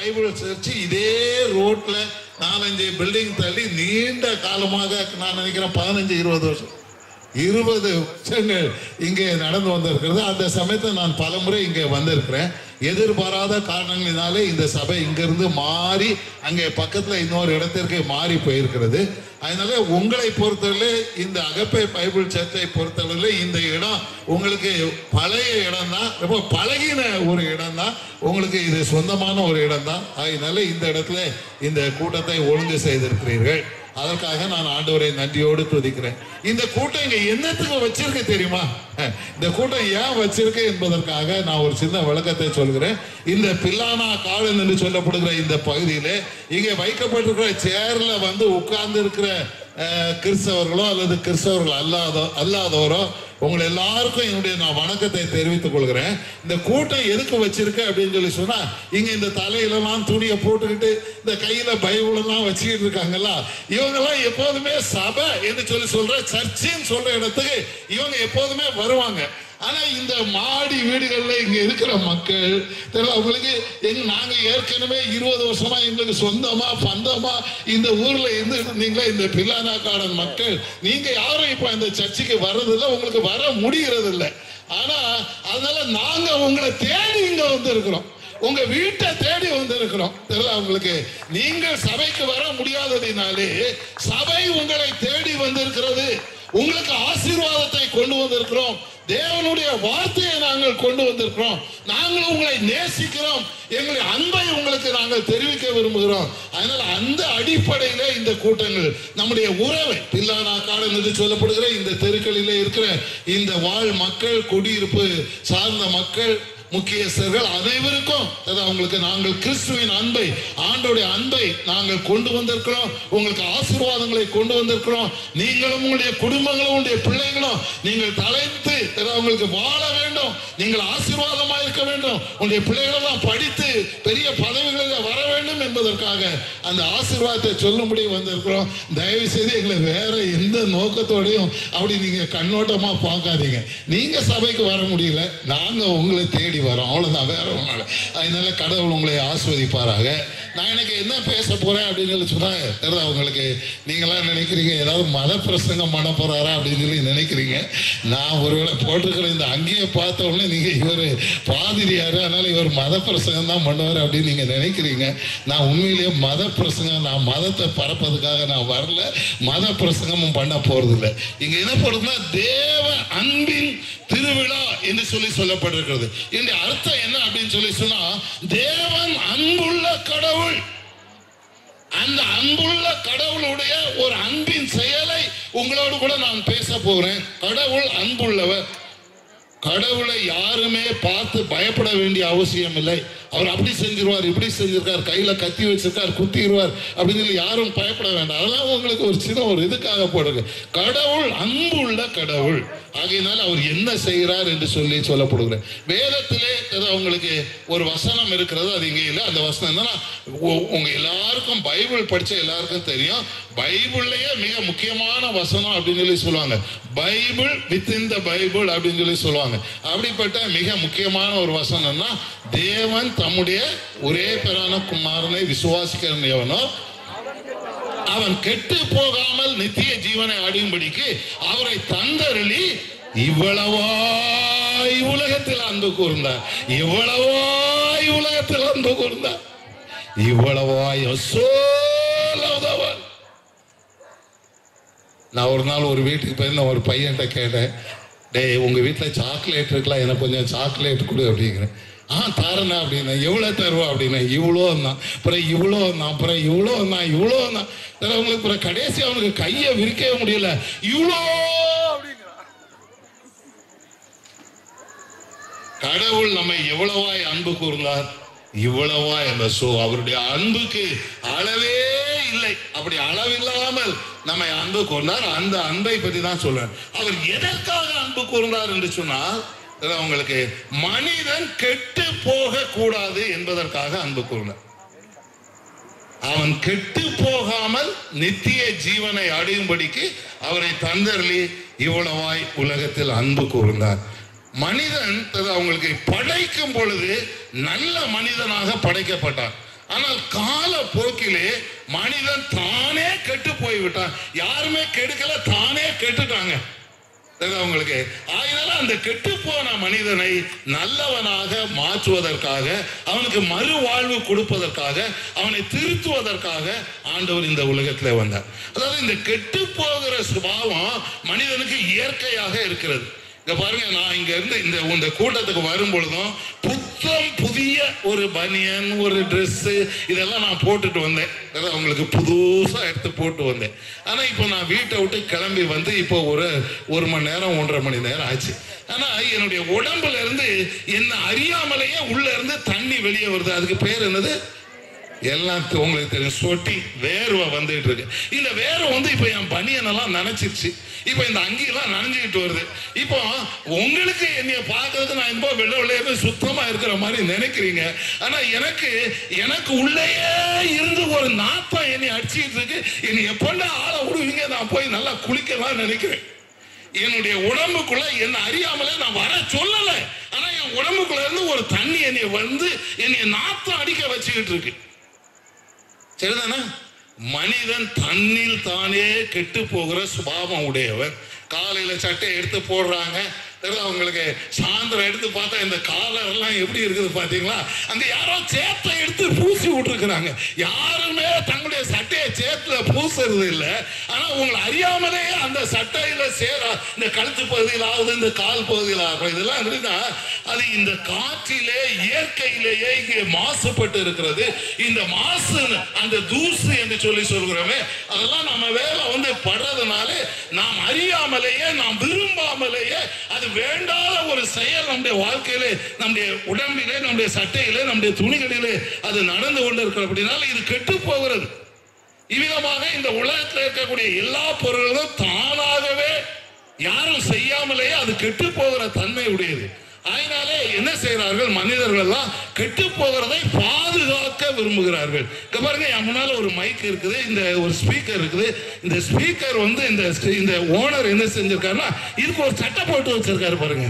Bible search இதே ரோட்ல 4-5 building தள்ளி நீண்ட காலமாக நான் நினைக்கிறேன் 15-20 வருஷம் 20 வருஷங்கள் இங்கே நடந்து வந்திருக்கிறது. அந்த சமயத்தில் நான் பலமுறை இங்கே வந்திருக்கிறேன். எதிர்பாராத காரணங்களினாலே இந்த சபை இங்கிருந்து மாறி அங்கே பக்கத்தில் இன்னொரு இடத்திற்கு மாறி போயிருக்கிறது. அதனால உங்களை பொறுத்தவரை இந்த அகப்பை பைபிள் சர்ச்சை பொறுத்தவரை இந்த இடம் உங்களுக்கு பழைய இடம் தான், ரொம்ப பழகின ஒரு இடம் தான், உங்களுக்கு இது சொந்தமான ஒரு இடம் தான். அதனால இந்த இடத்துல இந்த கூட்டத்தை ஒழுங்கு செய்திருக்கிறீர்கள். அதற்காக நான் ஆண்டவரை நன்றியோடு துதிக்கிறேன். இந்த கூட்டம் இங்க என்னத்துக்கு வச்சிருக்க தெரியுமா? இந்த கூட்டம் ஏன் வச்சிருக்க என்பதற்காக நான் ஒரு சின்ன விளக்கத்தை சொல்கிறேன். இந்த பில்லானா காலன் என்று சொல்லப்படுகிற இந்த பகுதியிலே இங்கே வைக்கப்பட்டிருக்கிற சேர்ல வந்து உட்கார்ந்து இருக்கிற கிறிஸ்தவர்களோ அல்லது கிறிஸ்தவர்கள் அல்லாதவரோ உங்களை எல்லாருக்கும் என்னுடைய நான் வணக்கத்தை தெரிவித்துக் கொள்கிறேன். இந்த கூட்டம் எதுக்கு வச்சிருக்க அப்படின்னு சொன்னா, இங்க இந்த தலையிலலாம் துணியை போட்டுக்கிட்டு இந்த கையில பைபிள் எல்லாம் வச்சுக்கிட்டு இருக்காங்கல்ல, இவங்க எல்லாம் எப்போதுமே சபை என்று சொல்ற சர்ச்சின்னு சொல்ற இடத்துக்கு இவங்க எப்போதுமே வருவாங்க. ஆனா இந்த மாடி வீடுகள்ல இங்க இருக்கிற மக்கள் அவங்களுக்கு நாங்க ஏற்கனவே 20 வருஷமா எங்களுக்கு சொந்தமா பந்தமா இந்த ஊர்ல இருந்தீங்களா இந்த பில்லானா காடன் மக்கள், நீங்க யாரும் இப்ப இந்த சர்ச்சுக்கு வர்றதில்லை, உங்களுக்கு வர முடிகிறது இல்லை. ஆனா அதனால நாங்க உங்களை தேடி இங்க வந்து இருக்கிறோம், உங்க வீட்டை தேடி வந்திருக்கிறோம். உங்களுக்கு நீங்கள் சபைக்கு வர முடியாததினாலே சபை உங்களை தேடி வந்திருக்கிறது. உங்களுக்கு ஆசீர்வாதத்தை கொண்டு வந்திருக்கிறோம், தேவனுடைய வார்த்தையை நாங்கள் கொண்டு வந்திருக்கிறோம், நாங்கள் உங்களை நேசிக்கிறோம், எங்களுடைய அன்பை உங்களுக்கு நாங்கள் தெரிவிக்க விரும்புகிறோம். அதனால அந்த அடிப்படையில இந்த கூட்டங்கள் நம்முடைய உறவை பில்லானா காடன் என்று சொல்லப்படுகிற இந்த தெருக்களிலே இருக்கிற இந்த வாழ் மக்கள், குடியிருப்பு சார்ந்த மக்கள், முக்கியஸ்தர்கள் அனைவருக்கும் அவங்களுக்கு நாங்கள் கிறிஸ்துவின் அன்பை, ஆண்டோடைய அன்பை நாங்கள் கொண்டு வந்திருக்கிறோம், உங்களுக்கு ஆசீர்வாதங்களை கொண்டு வந்திருக்கிறோம். நீங்களும் உங்களுடைய குடும்பங்களும் உங்களுடைய பிள்ளைகளும் நீங்கள் தலைத்து உங்களுக்கு வாழ வேண்டும், நீங்கள் ஆசீர்வாதமாக இருக்க வேண்டும், உங்களுடைய பிள்ளைகளெல்லாம் படித்து பெரிய பதவிகளில் வர வேண்டும் என்பதற்காக அந்த ஆசீர்வாதத்தை சொல்லும்படி வந்திருக்கிறோம். தயவு செய்து எங்களை வேற எந்த நோக்கத்தோடையும் அப்படி நீங்க கண்ணோட்டமா பார்க்காதீங்க. நீங்க சபைக்கு வர முடியல, நாங்க உங்களை தேடி வரோம், அவ்வளவுதான், வேற ஒன்னால. அதனால கடவுள் உங்களை ஆஸ்வதிப்பாராக. நான் எனக்கு என்ன பேச போறேன் அப்படின்னு சொன்னாங்க, அவங்களுக்கு நீங்களாம் நினைக்கிறீங்க ஏதாவது மத பிரசங்கம் பண்ண போறாரா அப்படின்னு சொல்லி நினைக்கிறீங்க. நான் ஒருவேளை போட்டிருக்கிற இந்த அங்கேயே பார்த்த உடனே நீங்க இவர் பாதிரியாரு, அதனால இவர் மத பிரசங்கம் தான் பண்ணுவார் அப்படின்னு நீங்க நினைக்கிறீங்க. நான் உண்மையிலேயே மத பிரசங்கம், நான் மதத்தை பரப்பதுக்காக நான் வரல, மத பிரசங்கமும் பண்ண போறது இல்லை. இங்க என்ன போறதுன்னா தேவ அன்பின் திருவிழா என்று சொல்லப்பட்டிருக்கிறது. இந்த அர்த்தம் என்ன அப்படின்னு சொன்னா, தேவன் அன்புள்ள கடவுள், அந்த அன்புள்ள கடவுளுடைய ஒரு அன்பின் செயலை உங்களோடு கூட நான் பேச போறேன். கடவுள் அன்புள்ளவர். கடவுளை யாருமே பார்த்து பயப்பட வேண்டிய அவசியம் இல்லை. அவர் அப்படி செஞ்சிருவார், இப்படி செஞ்சிருக்கார், கையில கத்தி வச்சிருக்கார், குத்திடுவார் அப்படின்னு சொல்லி யாரும் பயப்பட வேண்டாம். அதெல்லாம் உங்களுக்கு ஒரு சின்ன ஒரு இதுக்காக போடுங்க. கடவுள் அன்புள்ள கடவுள். ஆகையினால அவர் என்ன செய்கிறார் என்று சொல்லப்படுகிற வேதத்திலே உங்களுக்கு ஒரு வசனம் இருக்கிறது, அது இங்கே இல்லை. அந்த வசனம் என்னன்னா, உங்க எல்லாருக்கும் பைபிள் படிச்ச எல்லாருக்கும் தெரியும், பைபிள்லயே மிக முக்கியமான வசனம் அப்படின்னு சொல்லி சொல்லுவாங்க. பைபிள் வித்தின் த பைபிள் அப்படின்னு சொல்லி சொல்லுவாங்க. அப்படிப்பட்ட மிக முக்கியமான ஒரு வசனம்னா, தேவன் தம்முடைய ஒரே பேரான குமாரனை விசுவாசிக்கிறவனோ அவன் கெட்டு போகாமல் நித்திய ஜீவனை அடையும்படிக்கு அவரை தந்தருளி இவ்வளவாய் உலகத்தில் அன்பு கூர்ந்தார், இவ்வளவாய் உலகத்தில் அன்பு கூர்ந்தார், இவ்வளவாய். நான் ஒரு நாள் ஒரு வீட்டுக்கு போய் ஒரு பையன்கிட்ட கேட்டேன், டேய் உங்க வீட்டில் சாக்லேட் இருக்கலாம், எனக்கு கொஞ்சம் சாக்லேட் கொடு அப்படிங்கிறேன். தாரண்ணா அப்படின்னா, எவ்வளோ தருவா அப்படின்னா, இவ்வளோ தான், அப்புறம் இவ்வளோ தான், அப்புறம் இவ்வளோ தான், இவ்வளோ தான். அவங்களுக்கு அப்புறம் கடைசி அவனுக்கு கையை விரிக்கவே முடியல, இவ்வளோ அப்படிங்கிறான். கடவுள் நம்மை எவ்வளவாய் அன்பு கூர்ந்தார், இவ்வளவாய் அந்த அவருடைய அன்புக்கு அளவே இல்லை. அப்படி அளவில்லாமல் நம்மை அன்பு கூர்ந்தார். அந்த அன்பை பற்றி தான் சொல்றேன். அவர் எதற்காக அன்பு கூர்ந்தார் என்று சொன்னால், உங்களுக்கு மனிதன் கெட்டு போக கூடாது என்பதற்காக அன்பு கூர்ந்தார். அவன் கெட்டு போகாமல் நித்திய ஜீவனை அடையும்படிக்கு அவரை தந்தருளி இவ்வளவாய் உலகத்தில் அன்பு கூர்ந்தார். மனிதன் அவங்களுக்கு படைக்கும் பொழுது நல்ல மனிதனாக படைக்கப்பட்டார். ஆனால் கால போக்கிலே மனிதன் தானே கெட்டு போய்விட்டான். யாருமே கெடுக்கல, தானே கெட்டுட்டாங்க அவங்களுக்கு. அதனால அந்த கெட்டு போன மனிதனை நல்லவனாக மாற்றுவதற்காக, அவனுக்கு மறுவாழ்வு கொடுப்பதற்காக, அவனை திருத்துவதற்காக ஆண்டவர் இந்த உலகத்தில் வந்தார். அதாவது இந்த கெட்டு போகிற சுபாவம் மனிதனுக்கு இயற்கையாக இருக்கிறது. இங்க பாருங்க, நான் இங்க இருந்து இந்த கூட்டத்துக்கு வரும் பொழுதும் புத்தம் புதிய ஒரு பனியன், ஒரு ட்ரெஸ் இதெல்லாம் நான் போட்டுட்டு வந்தேன். அவங்களுக்கு புதுசா எடுத்து போட்டு வந்தேன். ஆனா இப்போ நான் வீட்டை விட்டு கிளம்பி வந்து இப்போ ஒரு மணி நேரம் 1.5 மணி நேரம் ஆச்சு. ஆனா என்னுடைய உடம்புல இருந்து என்ன அறியாமலேயே உள்ள இருந்து தண்ணி வெளியே வருது. அதுக்கு பேர் என்னது? எல்லாம் உங்களுக்கு தெரியும், சொட்டி வேர்வை வந்துட்டு இருக்கு. இந்த வேர்வை வந்து இப்ப என் பனியனெல்லாம் நனைச்சிருச்சு. இப்ப இந்த அங்கியெல்லாம் நனைஞ்சுக்கிட்டு வருது. இப்போ உங்களுக்கு என்னைய பார்க்கறதுக்கு நான் இப்போ வெள்ளை சுத்தமா இருக்கிற மாதிரி நினைக்கிறீங்க. ஆனா எனக்கு உள்ளேயே இருந்து ஒரு நாத்தம் என்னை அடிச்சுக்கிட்டு இருக்கு. என்னை எப்பண்டா ஆளை விடுவீங்க, நான் போய் நல்லா குளிக்கலாம் நினைக்கிறேன். என்னுடைய உடம்புக்குள்ள என்ன அறியாமலே நான் வர சொல்லல. ஆனா என் உடம்புக்குள்ள இருந்து ஒரு தண்ணி என்னைய நாத்தம் அடிக்க வச்சுக்கிட்டு இருக்கு. சரிதானா? மனிதன் தன்னில் தானே கெட்டு போகிற சுபாவம் உடையவன். காலையில சட்டை எடுத்து போடுறாங்க, அவங்களுக்கு சாயந்தரம் எடுத்து பார்த்தா இந்த காலர் எல்லாம் எப்படி இருக்குது பாத்தீங்களா? அங்க யாரோ சேத்தை எடுத்து பூசி விட்டுருக்குறாங்க. யாருமே தங்களுடைய சட்டையை சேத்துல பூசுறது இல்லை. ஆனா உங்களை அறியாமலே அந்த சட்டையில இந்த கழுத்து பகுதியில் ஆகுது, இந்த கால் பகுதியில் ஆகும். இதெல்லாம் இருந்தா அது இந்த காற்றிலே இயற்கையிலேயே இங்கே மாசுபட்டு இருக்கிறது. இந்த மாசு, அந்த தூசு என்று சொல்லி சொல்கிறோமே, அதெல்லாம் நம்ம வேலை படுறதுனால நாம் அறியாமலேயே, நாம் விரும்பாமலேயே, அது வேண்டாத ஒரு செயல் நம்முடைய வாழ்க்கையிலே, நம்முடைய உடம்பிலே, நம்முடைய சட்டையிலே, நம்முடைய துணிகளிலே அது நடந்து கொண்டிருக்கிறபடினால இது கெட்டு போகிறது. இவ்விதமாக இந்த உலகத்தில் இருக்கக்கூடிய எல்லா பொருள்களும் தானாகவே யாரும் செய்யாமலேயே அது கெட்டு போகிற தன்மை உடையது. அதனாலே என்ன செய்கிறார்கள்? மனிதர்கள் எல்லாம் கெட்டு போகிறதை பாதுகாக்க விரும்புகிறார்கள். இங்க பாருங்க, என் முன்னால ஒரு மைக் இருக்குது, இந்த ஒரு ஸ்பீக்கர் இருக்குது. இந்த ஸ்பீக்கர் இந்த ஓனர் என்ன செஞ்சிருக்காருன்னா, இதுக்கு ஒரு சட்டை போட்டு வச்சிருக்காரு பாருங்க.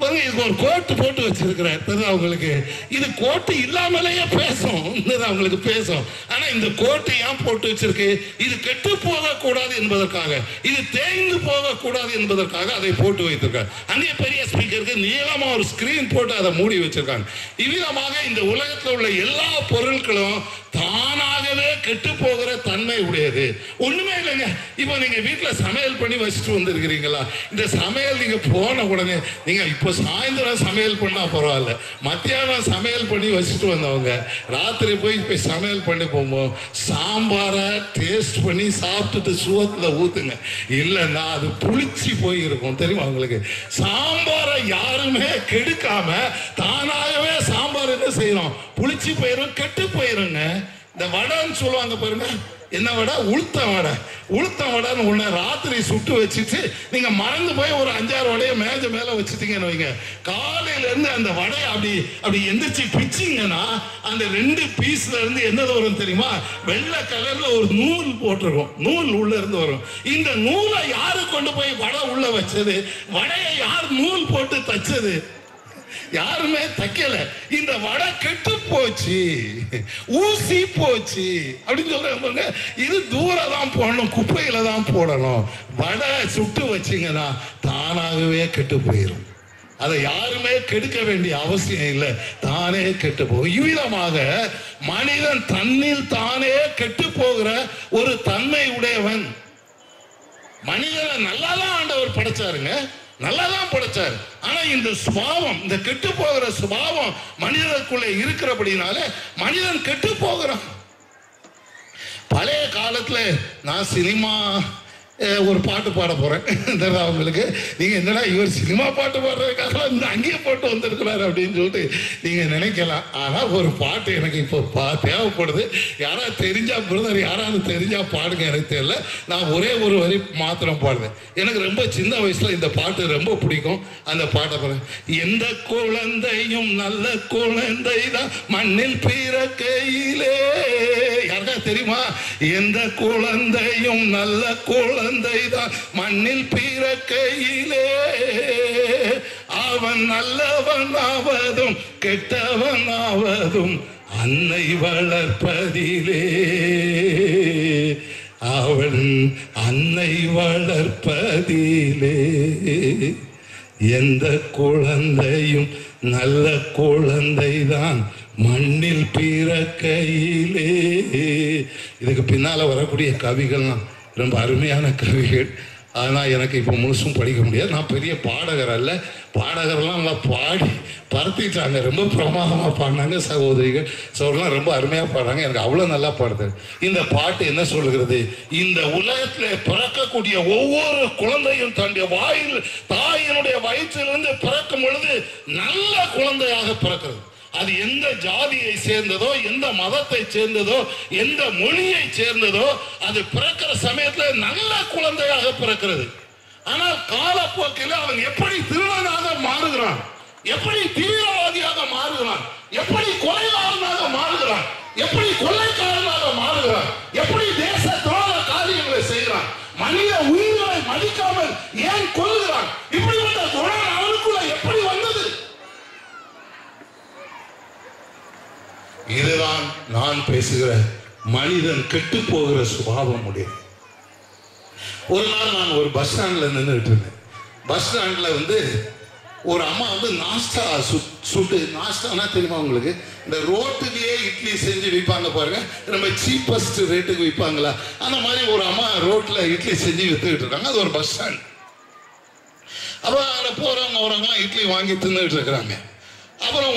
இதுக்கு ஒரு கோட்டு போட்டு வச்சிருக்கிறார். அவங்களுக்கு இது கோட்டு இல்லாமலேயே பேசும், அவங்களுக்கு பேசும். ஆனா இந்த கோட்டு ஏன் போட்டு வச்சிருக்கு? இது கெட்டு போக கூடாது என்பதற்காக, இது தேய்ந்து போக கூடாது என்பதற்காக அதை போட்டு வைத்திருக்காங்க. அங்கே பெரிய ஸ்பீக்கருக்கு நீளமா ஒரு ஸ்கிரீன் போட்டு அதை மூடி வச்சிருக்காங்க. இவ்விதமாக இந்த உலகத்தில் உள்ள எல்லா பொருட்களும் தானாகவே கெட்டு போகிற தன்மை உடையது. ஒண்ணுமே இல்லைங்க. இப்போ நீங்க வீட்டுல சமையல் பண்ணி வச்சுட்டு வந்திருக்கிறீங்களா? இந்த சமையல் நீங்க போன உடனே, நீங்க இப்போ சாயந்தரம் சமையல் பண்ணா பரவாயில்ல, மத்தியானம் சமையல் பண்ணி வச்சுட்டு வந்தவங்க ராத்திரி போய் சமையல் பண்ணி போகும்போது சாம்பாரை டேஸ்ட் பண்ணி சாப்பிட்டுட்டு சுவத்துல ஊத்துங்க. இல்லைன்னா அது புளிச்சு போய் இருக்கும். தெரியுமா உங்களுக்கு? சாம்பாரை யாருமே கெடுக்காம தானாகவே சாம்பார் என்ன செய்யணும்? புளிச்சு போயிடும், கெட்டு போயிருங்க. இந்த வடைன்னு சொல்லுவாங்க பாருங்க, என்ன வடை? உளுத்தம் வடை. உளுத்தம் வடைன்னு ஒண்ணு ராத்திரி சுட்டு வச்சுட்டு நீங்க மறந்து போய் ஒரு 5-6 வடையை மேஜ மேல வச்சுட்டீங்கன்னு வைங்க, காலையில இருந்து அந்த வடையை அப்படி எந்திரிச்சு பிச்சிங்கன்னா அந்த 2 பீஸ்ல இருந்து என்ன வரும் தெரியுமா? வெள்ளை கலர்ல ஒரு நூல் போட்டிருக்கும். நூல் உள்ள இருந்து வரும். இந்த நூலை யாரு கொண்டு போய் வடை உள்ள வச்சது? வடையை யார் நூல் போட்டு தச்சது? யாருமே தைக்கல. இந்த வடை கெட்டு போச்சு, ஊசி போச்சு அப்படின்னு சொல்றாங்க. இது தூரம் தான் போடணும், குப்பையில தான் போடணும். வடை சுட்டு வச்சிங்கன்னா தானாகவே கெட்டு போயிடும். அதை யாருமே கெடுக்க வேண்டிய அவசியம் இல்லை, தானே கெட்டு போகும். இவ்விதமாக மனிதன் தன்னில் தானே கெட்டு போகிற ஒரு தன்மை உடையவன். மனிதனை நல்லாதான் ஆண்டவர் படைச்சாருங்க, நல்லாதான் படைச்சார். ஆனா இந்த சுபாவம், இந்த கெட்டு போகிற சுபாவம் மனிதனுக்குள்ளே இருக்கிறபடினால மனிதன் கெட்டு போகிறான். பழைய காலத்துல நான் சினிமா ஒரு பாட்டு பாட போறேன். அவங்களுக்கு நீங்க என்னடா இவர் சினிமா பாட்டு பாடுறதுக்காக இந்த அங்கேயே போட்டு வந்திருக்கிறாரு அப்படின்னு சொல்லிட்டு நீங்க நினைக்கலாம். ஆனா ஒரு பாட்டு எனக்கு இப்போ தேவைப்படுது. யாராவது தெரிஞ்சா பிரதர், யாராவது தெரிஞ்சா பாடுங்க. எனக்கு தெரியல, நான் ஒரே ஒரு வரி மாத்திரம் பாடுவேன். எனக்கு ரொம்ப சின்ன வயசுல இந்த பாட்டு ரொம்ப பிடிக்கும். அந்த பாட்டை பாருங்க. எந்த குழந்தையும் நல்ல குழந்தை தான் மண்ணில் பிறக்கையிலே. யாருக்கா தெரியுமா? எந்த குழந்தையும் நல்ல குழந்தை தான் மண்ணில் பிறக்கையிலே, அவன் நல்லவன் ஆவதும் கெட்டவன் ஆவதும் அன்னை வளர்ப்பதிலே, அவள் அன்னை வளர்ப்பதிலே எந்த குழந்தையும் நல்ல குழந்தைதான் மண்ணில் பிறக்கையிலே. இதுக்கு பின்னால வரக்கூடிய கவிகள்லாம் ரொம்ப அருமையான கவிகள். ஆனால் எனக்கு இப்போ முழுசும் படிக்க முடியாது. நான் பெரிய பாடகர் அல்ல. பாடகர்லாம் நல்லா பாடி பரத்திட்டாங்க, ரொம்ப பிரமாதமாக பாடினாங்க. சகோதரிகள் ரொம்ப அருமையாக பாடுறாங்க. எனக்கு அவ்வளோ நல்லா பாடுது. இந்த பாட்டு என்ன சொல்லுகிறது? இந்த உலகத்தில் பிறக்கக்கூடிய ஒவ்வொரு குழந்தையும் தன்னுடைய வாயில் தாயினுடைய வயிற்றிலிருந்து பிறக்கும் பொழுது நல்ல குழந்தையாக பிறக்கிறது. அது எந்த ஜாதியை சேர்ந்ததோ, எந்த மதத்தை சேர்ந்ததோ, எந்த மொழியை சேர்ந்ததோ, அது பிறக்கிற சமயத்தில் நல்ல குழந்தையாக பிறக்கிறது. ஆனால் காலப்போக்கில் அவன் எப்படி திருடனாக மாறுகிறான், எப்படி தீவிரவாதியாக மாறுகிறான், எப்படி கொலைகாரனாக மாறுகிறான், எப்படி கொள்ளைக்காரனாக மாறுகிறான், எப்படி தேச துரோக காரியங்களை செய்கிறான், மனித உயிர்களை மதிக்காமல் ஏன் கொல்கிறான், இப்படிப்பட்ட குணம் அவனுக்குள்ள எப்படி வந்தது? இதுதான் நான் பேசுகிற மனிதன் கெட்டு போகிற சுபாவம் உடையது. ஒரு நாள் நான் ஒரு பஸ் ஸ்டாண்ட்ல நின்றுட்டு இருந்தேன். பஸ் ஸ்டாண்ட்ல ஒரு அம்மா நாஸ்டா சுட்டு, நாஸ்டானா தெரியுமா உங்களுக்கு? இந்த ரோட்டுலயே இட்லி செஞ்சு விற்பாங்க பாருங்க, ரொம்ப சீப்பஸ்ட் ரேட்டுக்கு விற்பாங்களா, அந்த மாதிரி ஒரு அம்மா ரோட்ல இட்லி செஞ்சு வித்துக்கிட்டு இருக்காங்க. அது ஒரு பஸ் ஸ்டாண்ட். அப்போ அங்கே போறவங்க வரவங்கலாம் இட்லி வாங்கி தின்னுட்டு இருக்கிறாங்க. அப்புறம்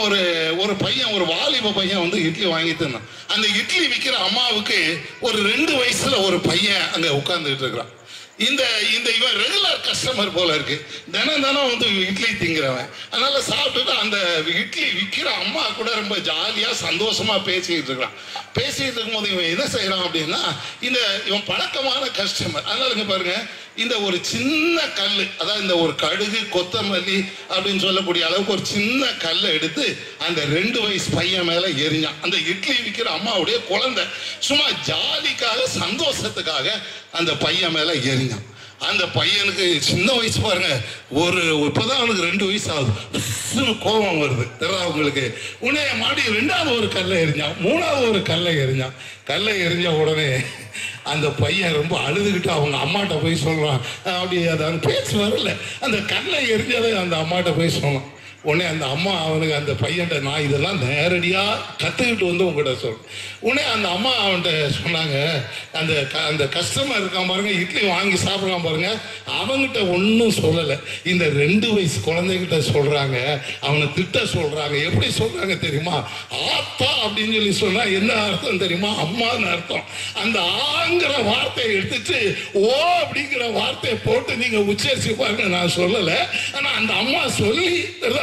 ஒரு பையன், ஒரு வாலிப பையன் இட்லி வாங்கி தின்னான். அந்த இட்லி விற்கிற அம்மாவுக்கு ஒரு 2 வயசுல ஒரு பையன் அங்க உட்கார்ந்துட்டு இருக்கிறான். இவன் ரெகுலர் கஸ்டமர் போல இருக்கு, தினம் இட்லி திங்கிறவன். அதனால சாப்பிட்டுட்டு அந்த இட்லி விற்கிற அம்மா கூட ரொம்ப ஜாலியா சந்தோஷமா பேசிக்கிட்டு இருக்கிறான். பேசிக்கிட்டு இருக்கும்போது இவன் என்ன செய்யறான் அப்படின்னா, இவன் பழக்கமான கஸ்டமர். அதனால இங்க பாருங்க, இந்த ஒரு சின்ன கல், அதாவது இந்த ஒரு கடுகு கொத்தமல்லி அப்படின்னு சொல்லக்கூடிய அளவுக்கு ஒரு சின்ன கல்லை எடுத்து அந்த 2 வயசு பையன் மேல எரிஞ்சான். அந்த இட்லி விற்கிற அம்மாவுடைய குழந்தை சும்மா ஜாலிக்காக சந்தோஷத்துக்காக அந்த பையன் மேல எரிஞ்சான். அந்த பையனுக்கு சின்ன வயசு பாருங்க, இப்பதான் அவனுக்கு 2 வயசு ஆகுது. கோபம் வருது அவங்களுக்கு. உடனே மாடி 2வது ஒரு கல்லை எரிஞ்சான், 3வது ஒரு கல்லை எரிஞ்சான். கல்லை எரிஞ்ச உடனே அந்த பையன் ரொம்ப அழுதுகிட்டு அவங்க அம்மாட்ட போய் சொல்றான். அப்படி அது பேச்சு வரல, அந்த கல்லை எரிஞ்சதை அந்த அம்மாட்ட போய் சொன்னான். உடனே அந்த அம்மா அவனுக்கு, அந்த பையன்ட்ட, நான் இதெல்லாம் நேரடியா கத்துக்கிட்டு உங்ககிட்ட சொல்றேன். உடனே அந்த அம்மா அவன்கிட்ட சொன்னாங்க, அந்த கஸ்டமர் இருக்கான் பாருங்க, இட்லி வாங்கி சாப்பிடலாம் பாருங்க, அவங்கிட்ட ஒன்றும் சொல்லலை, இந்த 2 வயசு குழந்தைகிட்ட சொல்றாங்க, அவனை திட்ட சொல்றாங்க. எப்படி சொல்றாங்க தெரியுமா? ஆத்தா அப்படின்னு சொல்லி சொன்னா என்ன அர்த்தம் தெரியுமா? அம்மான்னு அர்த்தம். அந்த ஆங்கிற வார்த்தையை எடுத்துட்டு ஓ அப்படிங்கிற வார்த்தையை போட்டு நீங்க உச்சரிச்சு பாருங்க. நான் சொல்லலை, ஆனா அந்த அம்மா சொல்லி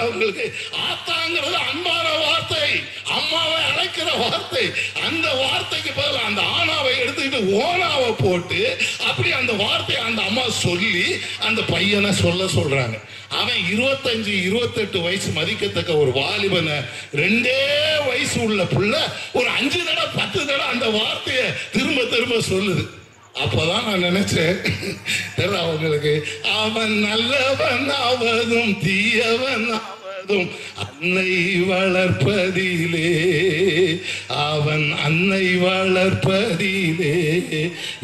அவங்களுக்கு ஆத்தாங்கிறது அன்பான வார்த்தை, அம்மாவை அழைக்கிற வார்த்தை. அந்த வார்த்தைக்கு பதில் அந்த ஆனாவை எடுத்துக்கிட்டு ஓனாவை போட்டு அப்படி அந்த வார்த்தையை அந்த அம்மா சொல்லி அந்த பையனை சொல்றாங்க. அவன் 25, 28 வயசு மதிக்கத்தக்க ஒரு வாலிபனை 2 வயசு உள்ள புள்ள ஒரு 5 தடவை 10 தடவை அந்த வார்த்தையை திரும்ப திரும்ப சொல்லுது. அப்பதான் நான் நினைச்சேன், அவங்களுக்கு அவன் நல்லவன் ஆவதும் தீயவன் ஆவதும் அன்னை வளர்ப்பதிலே, அவன் அன்னை வளர்ப்பதிலே.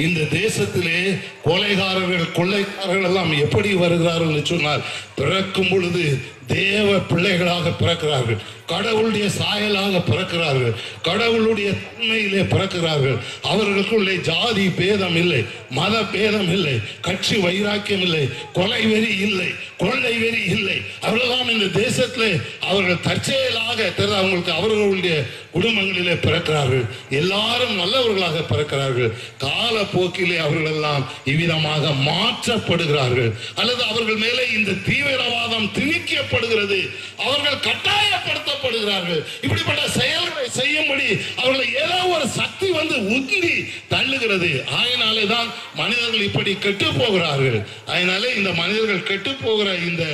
இந்த தேசத்திலே கொலைகாரர்கள் கொள்ளைக்காரர்கள் எல்லாம் எப்படி வருகிறார்கள் சொன்னால், பிறக்கும் பொழுது தேவ பிள்ளைகளாக பிறக்கிறார்கள், கடவுளுடைய சாயலாக பிறக்கிறார்கள், கடவுளுடைய தன்மையிலே பிறக்கிறார்கள். அவர்களுக்குள்ளே ஜாதி பேதம் இல்லை, மத பேதம் இல்லை, கட்சி வைராக்கியம் இல்லை, கொலை வெறி இல்லை, கொள்ளை வெறி இல்லை. அவர்களெல்லாம் இந்த தேசத்திலே அவர்கள் தற்செயலாக அவங்களுக்கு அவர்களுடைய குடும்பங்களிலே பிறக்கிறார்கள். எல்லாரும் நல்லவர்களாக பிறக்கிறார்கள். காலப்போக்கிலே அவர்கள் எல்லாம் இவ்விதமாக மாற்றப்படுகிறார்கள், அல்லது அவர்கள் மேலே இந்த தீவிரவாதம் திணிக்கப்படுகிறது, அவர்கள் கட்டாயப்படுத்தப்படுகிறார்கள். இப்படிப்பட்ட செயல்களை செய்யும்படி அவர்களை ஏதோ ஒரு சக்தி உந்தி தள்ளுகிறது. அதனாலே தான் மனிதர்கள் இப்படி கெட்டு போகிறார்கள். அதனாலே இந்த மனிதர்கள் கெட்டு போகிற இந்த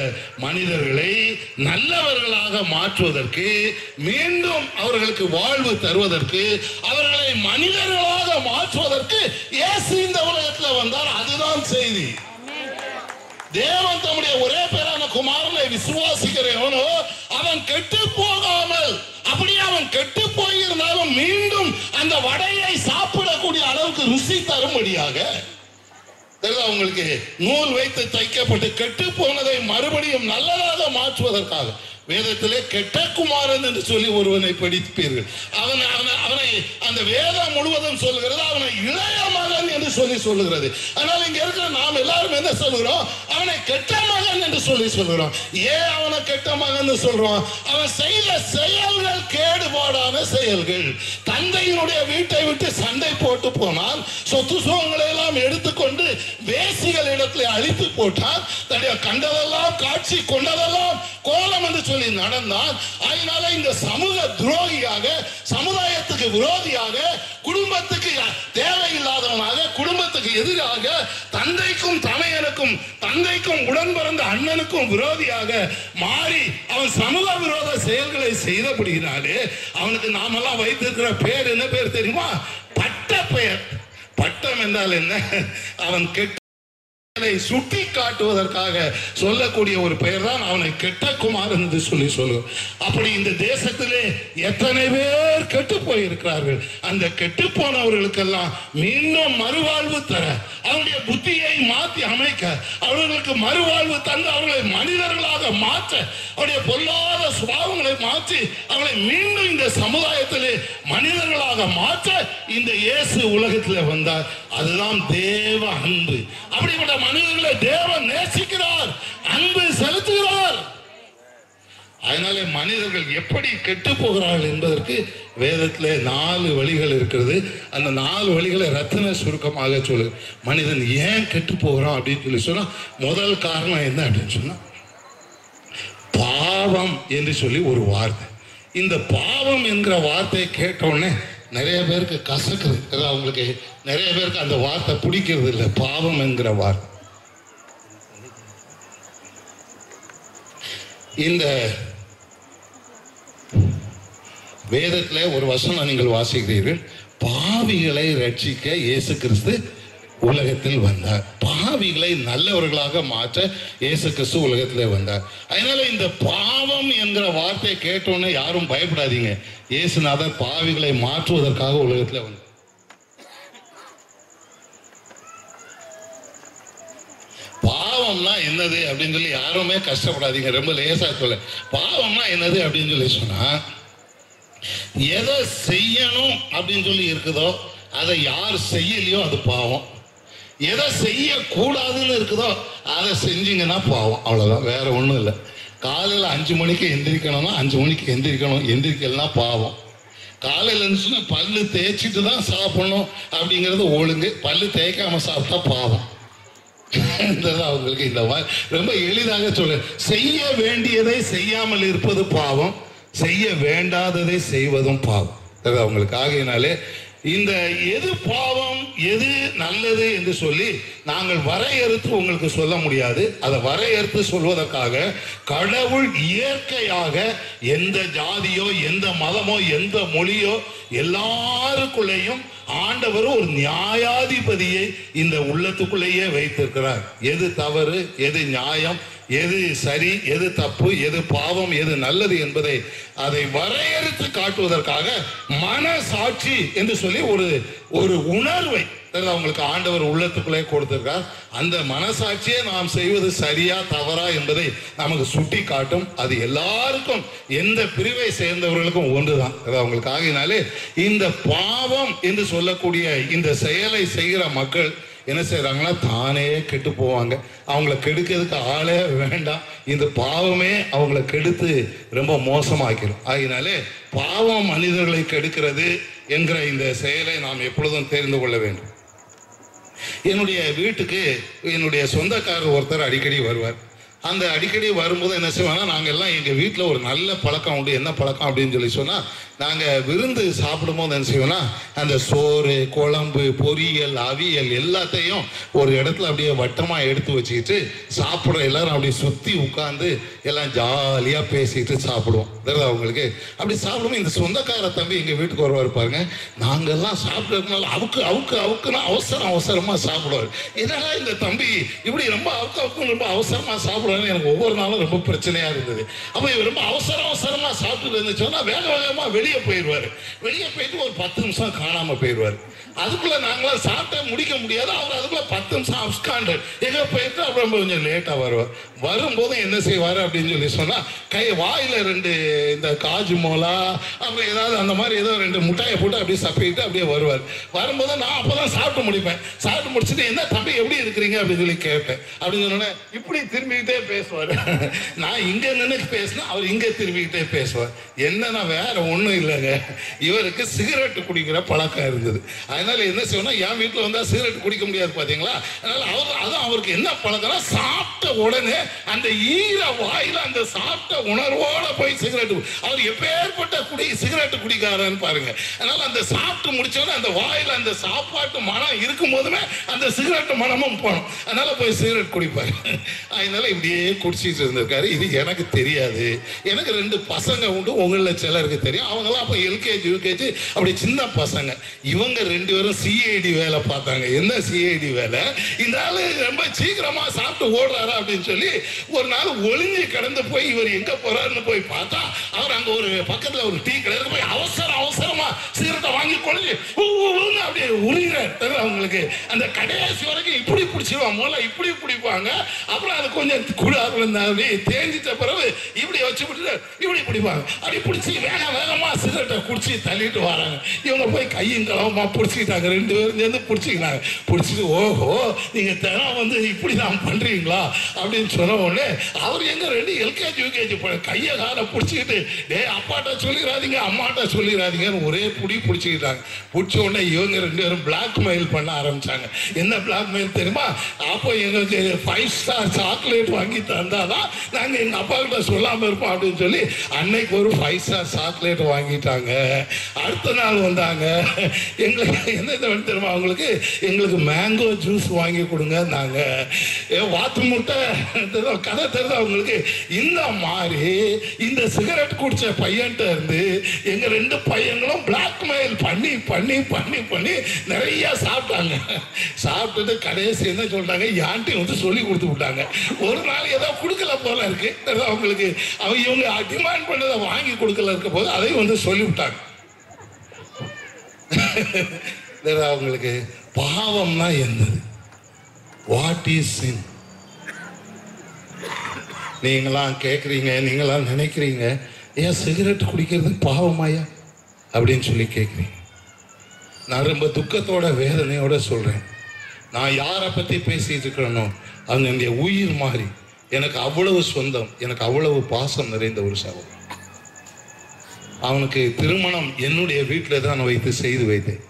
மனிதர்களை நல்லவர்களாக மாற்றுவதற்கு, மீண்டும் அவர்களுக்கு வாழ்வு தருவதற்கு, அவர்களை மனிதர்களாக மாற்றுவதற்கு இயேசு இந்த உலகத்தில் வந்தார். அதுதான் செய்தி. தேவன் தம்முடைய ஒரே பேரான குமாரனை விசுவாசிக்கிறவனோ அவன் கெட்டு போகாமல், அப்படியே அவன் கெட்டு போயிருந்தாலும் உங்களுக்கு நூல் வைத்து தைக்கப்பட்டு கெட்டு போனதை மறுபடியும் நல்லதாக மாற்றுவதற்காக. வேதத்திலே கெட்ட குமாரன் என்று சொல்லி ஒருவனை படிப்பீர்கள். அவனை அந்த வேதம் முழுவதும் சொல்லுகிறது அவனை இளைய மகன் என்று சொல்லி சொல்லுகிறது. ஆனால் இங்க இருக்கிற நாம் எல்லாரும் என்ன சொல்கிறோம்? அவனை கெட்ட மகன் என்று சொல்லி சொல்கிறோம். ஏன் அவனை கெட்ட மகன் சொல்றோம்? அவன் செய்த செயல்கள் கேடுபாடான செயல்கள். தந்தையினுடைய வீட்டை விட்டு சண்டை போட்டு போனால், சொத்து சுகங்களை எல்லாம் எடுத்துக்கொண்டு வேசிகள் இடத்துல அழித்து போட்டால், கண்டதெல்லாம் காட்சி கொண்டதெல்லாம் கோலம் என்று சொல்லி நடந்தால், அதனால இந்த சமூக துரோகியாக, சமுதாயத்துக்கு விரோதியாக, குடும்பத்துக்கு தேவையில்லாதவனாக, குடும்பத்துக்கு எதிராக, தந்தைக்கும் தமையனுக்கும் தந்தைக்கும் உடன் பிறந்த அண்ணனுக்கும் விரோதியாக மாறி அவன் சமூக விரோத செயல்களை செய்தபடினாலே அவனுக்கு நாமெல்லாம் வைத்திருக்கிற பேர் என்ன பேர் தெரியுமா? பட்ட பெயர். பட்டம் என்றால் என்ன? அவன் கெட்ட சுட்டி காட்டுவதற்காக சொல்லக்கூடிய ஒரு பெயர் தான் அவனை கெட்ட குமாரன் என்று சொல்லி சொல்லுவோம். அப்படி இந்த தேசத்திலே எத்தனை பேர் கெட்டு போயிருக்கிறார்கள். அந்த கெட்டு போனவர்களுக்கெல்லாம் மீண்டும் மறுவாழ்வு தர, அவருடைய புத்தியை மாற்றி அமைக்க, அவர்களுக்கு மறுவாழ்வு தந்து அவர்களை மனிதர்களாக மாற்ற, அவருடைய பொல்லாத சுபாவங்களை மாற்றி அவர்களை மீண்டும் இந்த சமுதாயத்திலே மனிதர்களாக மாற்ற இந்த இயேசு உலகத்தில் வந்தார். அதுதான் தேவ அன்பு. அப்படிப்பட்ட மனிதர்களை தேவன் நேசிக்கிறார், அன்பு செலுத்துகிறார். அதனாலே மனிதர்கள் எப்படி கெட்டு போகிறார்கள் என்பதற்கு வேதத்திலே 4 வழிகள் இருக்கிறது. அந்த 4 வழிகளை ரத்தின சுருக்கமாக சொல்லு. மனிதன் ஏன் கெட்டு போகிறான் அப்படின்னு சொல்லி சொன்னா, முதல் காரணம் என்ன அப்படின்னு சொன்னா, பாவம் என்று சொல்லி ஒரு வார்த்தை. இந்த பாவம் என்கிற வார்த்தையை கேட்ட உடனே நிறைய பேருக்கு கசக்குது. அவங்களுக்கு நிறைய பேருக்கு அந்த வார்த்தை பிடிக்கிறது இல்லை. பாவம் என்கிற வார்த்தை. இந்த வேதத்தில் ஒரு வசனம் நீங்கள் வாசிக்கிறீர்கள். பாவிகளை ரட்சிக்க இயேசு கிறிஸ்து உலகத்தில் வந்தார். பாவிகளை நல்லவர்களாக மாற்ற இயேசு கிறிஸ்து உலகத்தில் வந்தார். அதனால இந்த பாவம் என்கிற வார்த்தையை கேட்டோன்னே யாரும் பயப்படாதீங்க. இயேசுநாதர் பாவிகளை மாற்றுவதற்காக உலகத்தில் வந்தார். பாவம்னா என்னது அப்படின்னு சொல்லி யாருமே கஷ்டப்படாதீங்க. ரொம்ப லேசா சொல்ல, பாவம்னா என்னது அப்படின்னு சொல்லி சொன்னா, எதை செய்யணும் அப்படின்னு சொல்லி இருக்குதோ அதை யார் செய்யலையோ அது பாவம். எதை செய்யக்கூடாதுன்னு இருக்குதோ அதை செஞ்சீங்கன்னா பாவம். அவ்வளோதான், வேற ஒன்றும் இல்லை. காலையில் 5 மணிக்கு எந்திரிக்கணும்னா 5 மணிக்கு எந்திரிக்கணும், எந்திரிக்கலன்னா பாவம். காலையில் இருந்துச்சுன்னா பல்லு தேய்ச்சிட்டு தான் சாப்பிடணும் அப்படிங்கிறது ஒழுங்கு. பல்லு தேய்க்காம சாப்பிட்டா பாவம். அவங்களுக்கு இந்த ரொம்ப எளிதாக சொல்ல, செய்ய வேண்டியதை செய்யாமல் இருப்பது பாவம், செய்ய வேண்டாததை செய்வதும் பாவம். அவங்களுக்கு ஆகையினாலே இந்த எது பாவம் எது நல்லது என்று சொல்லி நாங்கள் வரையறுத்து உங்களுக்கு சொல்ல முடியாது. அதை வரையறுத்து சொல்வதற்காக கடவுள் இயற்கையாக எந்த ஜாதியோ எந்த மதமோ எந்த மொழியோ எல்லாருக்குள்ளேயும் ஆண்டவர் ஒரு நியாயாதிபதியை இந்த உள்ளத்துக்குள்ளேயே வைத்திருக்கிறார். எது தவறு, எது நியாயம், எது சரி, எது தப்பு, எது பாவம், எது நல்லது என்பதை அதை வரையறுத்து காட்டுவதற்காக மனசாட்சி என்று சொல்லி ஒரு உணர்வை அவங்களுக்கு ஆண்டவர் உள்ளத்துக்குள்ளே கொடுத்திருக்கார். அந்த மனசாட்சியை நாம் செய்வது சரியா தவறா என்பதை நமக்கு சுட்டி காட்டும். அது எல்லாருக்கும், எந்த பிரிவை சேர்ந்தவர்களுக்கும் ஒன்றுதான். அவங்களுக்கு ஆகினாலே இந்த பாவம் என்று சொல்லக்கூடிய இந்த செயலை செய்கிற மக்கள் என்ன செய்யறாங்கன்னா தானே கெட்டு போவாங்க. அவங்கள கெடுக்கிறதுக்கு ஆளே வேண்டாம். இந்த பாவமே அவங்கள கெடுத்து ரொம்ப மோசமாக்கிடும். ஆகினாலே பாவம் மனிதர்களை கெடுக்கிறது என்கிற இந்த செயலை நாம் எப்பொழுதும் தெரிந்து கொள்ள வேண்டும். என்னுடைய வீட்டுக்கு என்னுடைய சொந்தக்காரர் ஒருத்தர் அடிக்கடி வருவார். அந்த அடிக்கடி வரும்போது என்ன செய்வாங்கன்னா, நாங்கள் எல்லாம் எங்கள் வீட்டில் ஒரு நல்ல பழக்கம் உண்டு. என்ன பழக்கம் அப்படின்னு சொல்லி சொன்னால், நாங்கள் விருந்து சாப்பிடும்போது என்ன செய்வோம்னா, அந்த சோறு, குழம்பு, பொரியல், அவியல் எல்லாத்தையும் ஒரு இடத்துல அப்படியே வட்டமாக எடுத்து வச்சுக்கிட்டு சாப்பிட்ற எல்லாரும் அப்படியே சுற்றி உட்காந்து எல்லாம் ஜாலியாக பேசிட்டு சாப்பிடுவோம். அவங்களுக்கு அப்படி சாப்பிடுவோம். இந்த சொந்தக்கார தம்பி எங்கள் வீட்டுக்கு வருவார் பாருங்க. நாங்கள்லாம் சாப்பிட்றதுனால அவுக்குன்னா அவசரமாக சாப்பிடுவார். என்னடா இந்த தம்பி இப்படி ரொம்ப அவுக்குன்னு ரொம்ப அவசரமாக சாப்பிடுவார் சாப்பிட்றான்னு எனக்கு ஒவ்வொரு நாளும் ரொம்ப பிரச்சனையாக இருந்தது. அப்போ இவர் ரொம்ப அவசரமாக சாப்பிட்டு இருந்துச்சோன்னா வேக வேகமாக வெளியே போயிடுவார். வெளியே போயிட்டு ஒரு 10 நிமிஷம் காணாமல் போயிடுவார். அதுக்குள்ளே நாங்களாம் சாப்பிட்டா முடிக்க முடியாது. அவர் அதுக்குள்ளே 10 நிமிஷம் அப்ஸ்காண்டு எங்கே போயிட்டு அப்புறம் கொஞ்சம் லேட்டாக வருவார். வரும்போதும் என்ன செய்வார் அப்படின்னு சொன்னால் வாயில் 2 இந்த காஜு மோலா அப்புறம் ஏதாவது அந்த மாதிரி ஏதோ 2 முட்டாயை போட்டு அப்படியே சப்பிட்டு அப்படியே வருவார். வரும்போது நான் அப்போ தான் சாப்பிட்டு முடிப்பேன். சாப்பிட்டு முடிச்சுட்டு என்ன தம்பி எப்படி இருக்கிறீங்க அப்படின்னு சொல்லி கேட்பேன். அப்படின்னு சொன்னோன்னே இப்படி திரும்பிக்கிட்டே பேசுவார். நான் இங்கே நின்று பேசினா அவர் இங்கே திரும்பிக்கிட்டே பேசுவார். என்னன்னா வேற ஒன்றும் இல்லைங்க, இவருக்கு சிகரெட்டு குடிக்கிற பழக்கம் இருந்தது. அதனால என்ன செய்யணும், என் வீட்டில் வந்தால் சிகரெட் குடிக்க முடியாது பார்த்தீங்களா. அதனால அதான் அவருக்கு என்ன பழக்கம்னா சாப்பிட்ட உடனே அந்த ஈர வாயில அந்த சாப்பிட்ட உணர்வோட போய் சிகரெட், அவர் எப்பேற்பட்ட சிகரெட் குடிக்காரன்னு பாருங்க. அதனால அந்த சாப்பிட்டு முடிச்சோட அந்த வாயில அந்த சாப்பாட்டு மனம் இருக்கும் போதுமே அந்த சிகரெட் மனமும் போனோம். அதனால போய் சிகரெட் குடிப்பாரு. அதனால இப்படியே குடிச்சிட்டு இருந்திருக்காரு. இது எனக்கு தெரியாது. எனக்கு 2 பசங்க உண்டு, உங்களில் சிலருக்கு தெரியும். அவங்களாம் அப்போ LKG UKG அப்படி சின்ன பசங்க. இவங்க 2 பேரும் சிஐடி வேலை பார்த்தாங்க. என்ன சிஐடி வேலை, இந்த ஆளு ரொம்ப சீக்கிரமா சாப்பிட்டு ஓடுறாரா அப்படின்னு சொல்லி ஒரு நாள் ஒளிஞ்சு கடந்து போய் இவர் எங்க போறாருன்னு போய் பார்த்தா அவர் அங்க ஒரு பக்கத்துல ஒரு டீ கடை போய் அவசரமா சிகரெட்டை வாங்கி கொழுஞ்சு அப்படியே உரிகிறார். அவங்களுக்கு அந்த கடைசி வரைக்கும் இப்படி பிடிச்சிருவாங்க. முதல்ல இப்படி பிடிப்பாங்க, அப்புறம் அது கொஞ்சம் தேஞ்சிட்ட பிறகு இப்படி வச்சு விட்டு இப்படி பிடிப்பாங்க. அப்படி பிடிச்சி வேகமா சிகரெட்டை குடிச்சு தள்ளிட்டு வராங்க. இவங்க போய் கையும் களவமா பிடிச்சிக்கிட்டாங்க. 2 பேரும் சேர்ந்து பிடிச்சிக்கிட்டாங்க. பிடிச்சிட்டு ஓஹோ நீங்க தினம் இப்படி தான் பண்றீங்களா அப்படின்னு சொன்ன உடனே அவர் எங்க 2 LKG UKG கையை காலை பிடிச்சிக்கிட்டு அப்பாட்ட சொல்லிடாதீங்க அம்மாட்ட சொல்லிடாதீங்கன்னு ஒரே பிடிச்சிக்கிட்டாங்க. பிடிச்ச உடனே இவங்க 2 பேரும் பிளாக்மெயில் பண்ண ஆரம்பிச்சாங்க. என்ன பிளாக்மெயில் தெரியுமா, அப்போ எங்களுக்கு 5 ஸ்டார் சாக்லேட் வாங்கி தந்தாதான் நாங்க எங்க அப்பா கிட்ட சொல்லாம இருப்போம் அப்படின்னு சொல்லி அன்னைக்கு ஒரு 5 ஸ்டார் சாக்லேட் வாங்கிட்டாங்க. அடுத்த நாள் வந்தாங்க, எங்களுக்கு என்ன தெரியுமா அவங்களுக்கு, எங்களுக்கு மேங்கோ ஜூஸ் வாங்கி கொடுங்க. நாங்க வாத்து முட்டை கதை தெரியுது அவங்களுக்கு. இந்த மாதிரி இந்த சிகரெட் குடிச்ச பையன்ட்ட இருந்து எங்க 2 பையங்களும் பிளாக்மெயில் பண்ணி பண்ணி பண்ணி பண்ணி நிறைய சாப்பிட்டாங்க. சாப்பிட்டுட்டு கடைசி என்ன சொல்றாங்க, யான்ட்டி சொல்லி கொடுத்து விட்டாங்க. ஒரு நாள் ஏதோ கொடுக்கல போல இருக்கு அவங்களுக்கு. இவங்க டிமாண்ட் பண்ணதை வாங்கி கொடுக்கல இருக்க போது அதையும் சொல்லிவிட்டாங்க. அவங்களுக்கு பாவம்னா என்னது, வாட் இஸ் சின்? நீங்களாம் கேட்குறீங்க, நீங்களாம் நினைக்கிறீங்க ஏன் சிகரெட் குடிக்கிறது பாவமாயா அப்படின்னு சொல்லி கேட்குறீங்க. நான் ரொம்ப துக்கத்தோட வேதனையோட சொல்கிறேன். நான் யாரை பற்றி பேசிட்டு இருக்கிறேனோ அவங்க என்னுடைய உயிர் மாதிரி, எனக்கு அவ்வளவு சொந்தம், எனக்கு அவ்வளவு பாசம் நிறைந்த ஒரு சகோதரன். அவனுக்கு திருமணம் என்னுடைய வீட்டில் தான் வைத்து செய்து வைத்தேன்.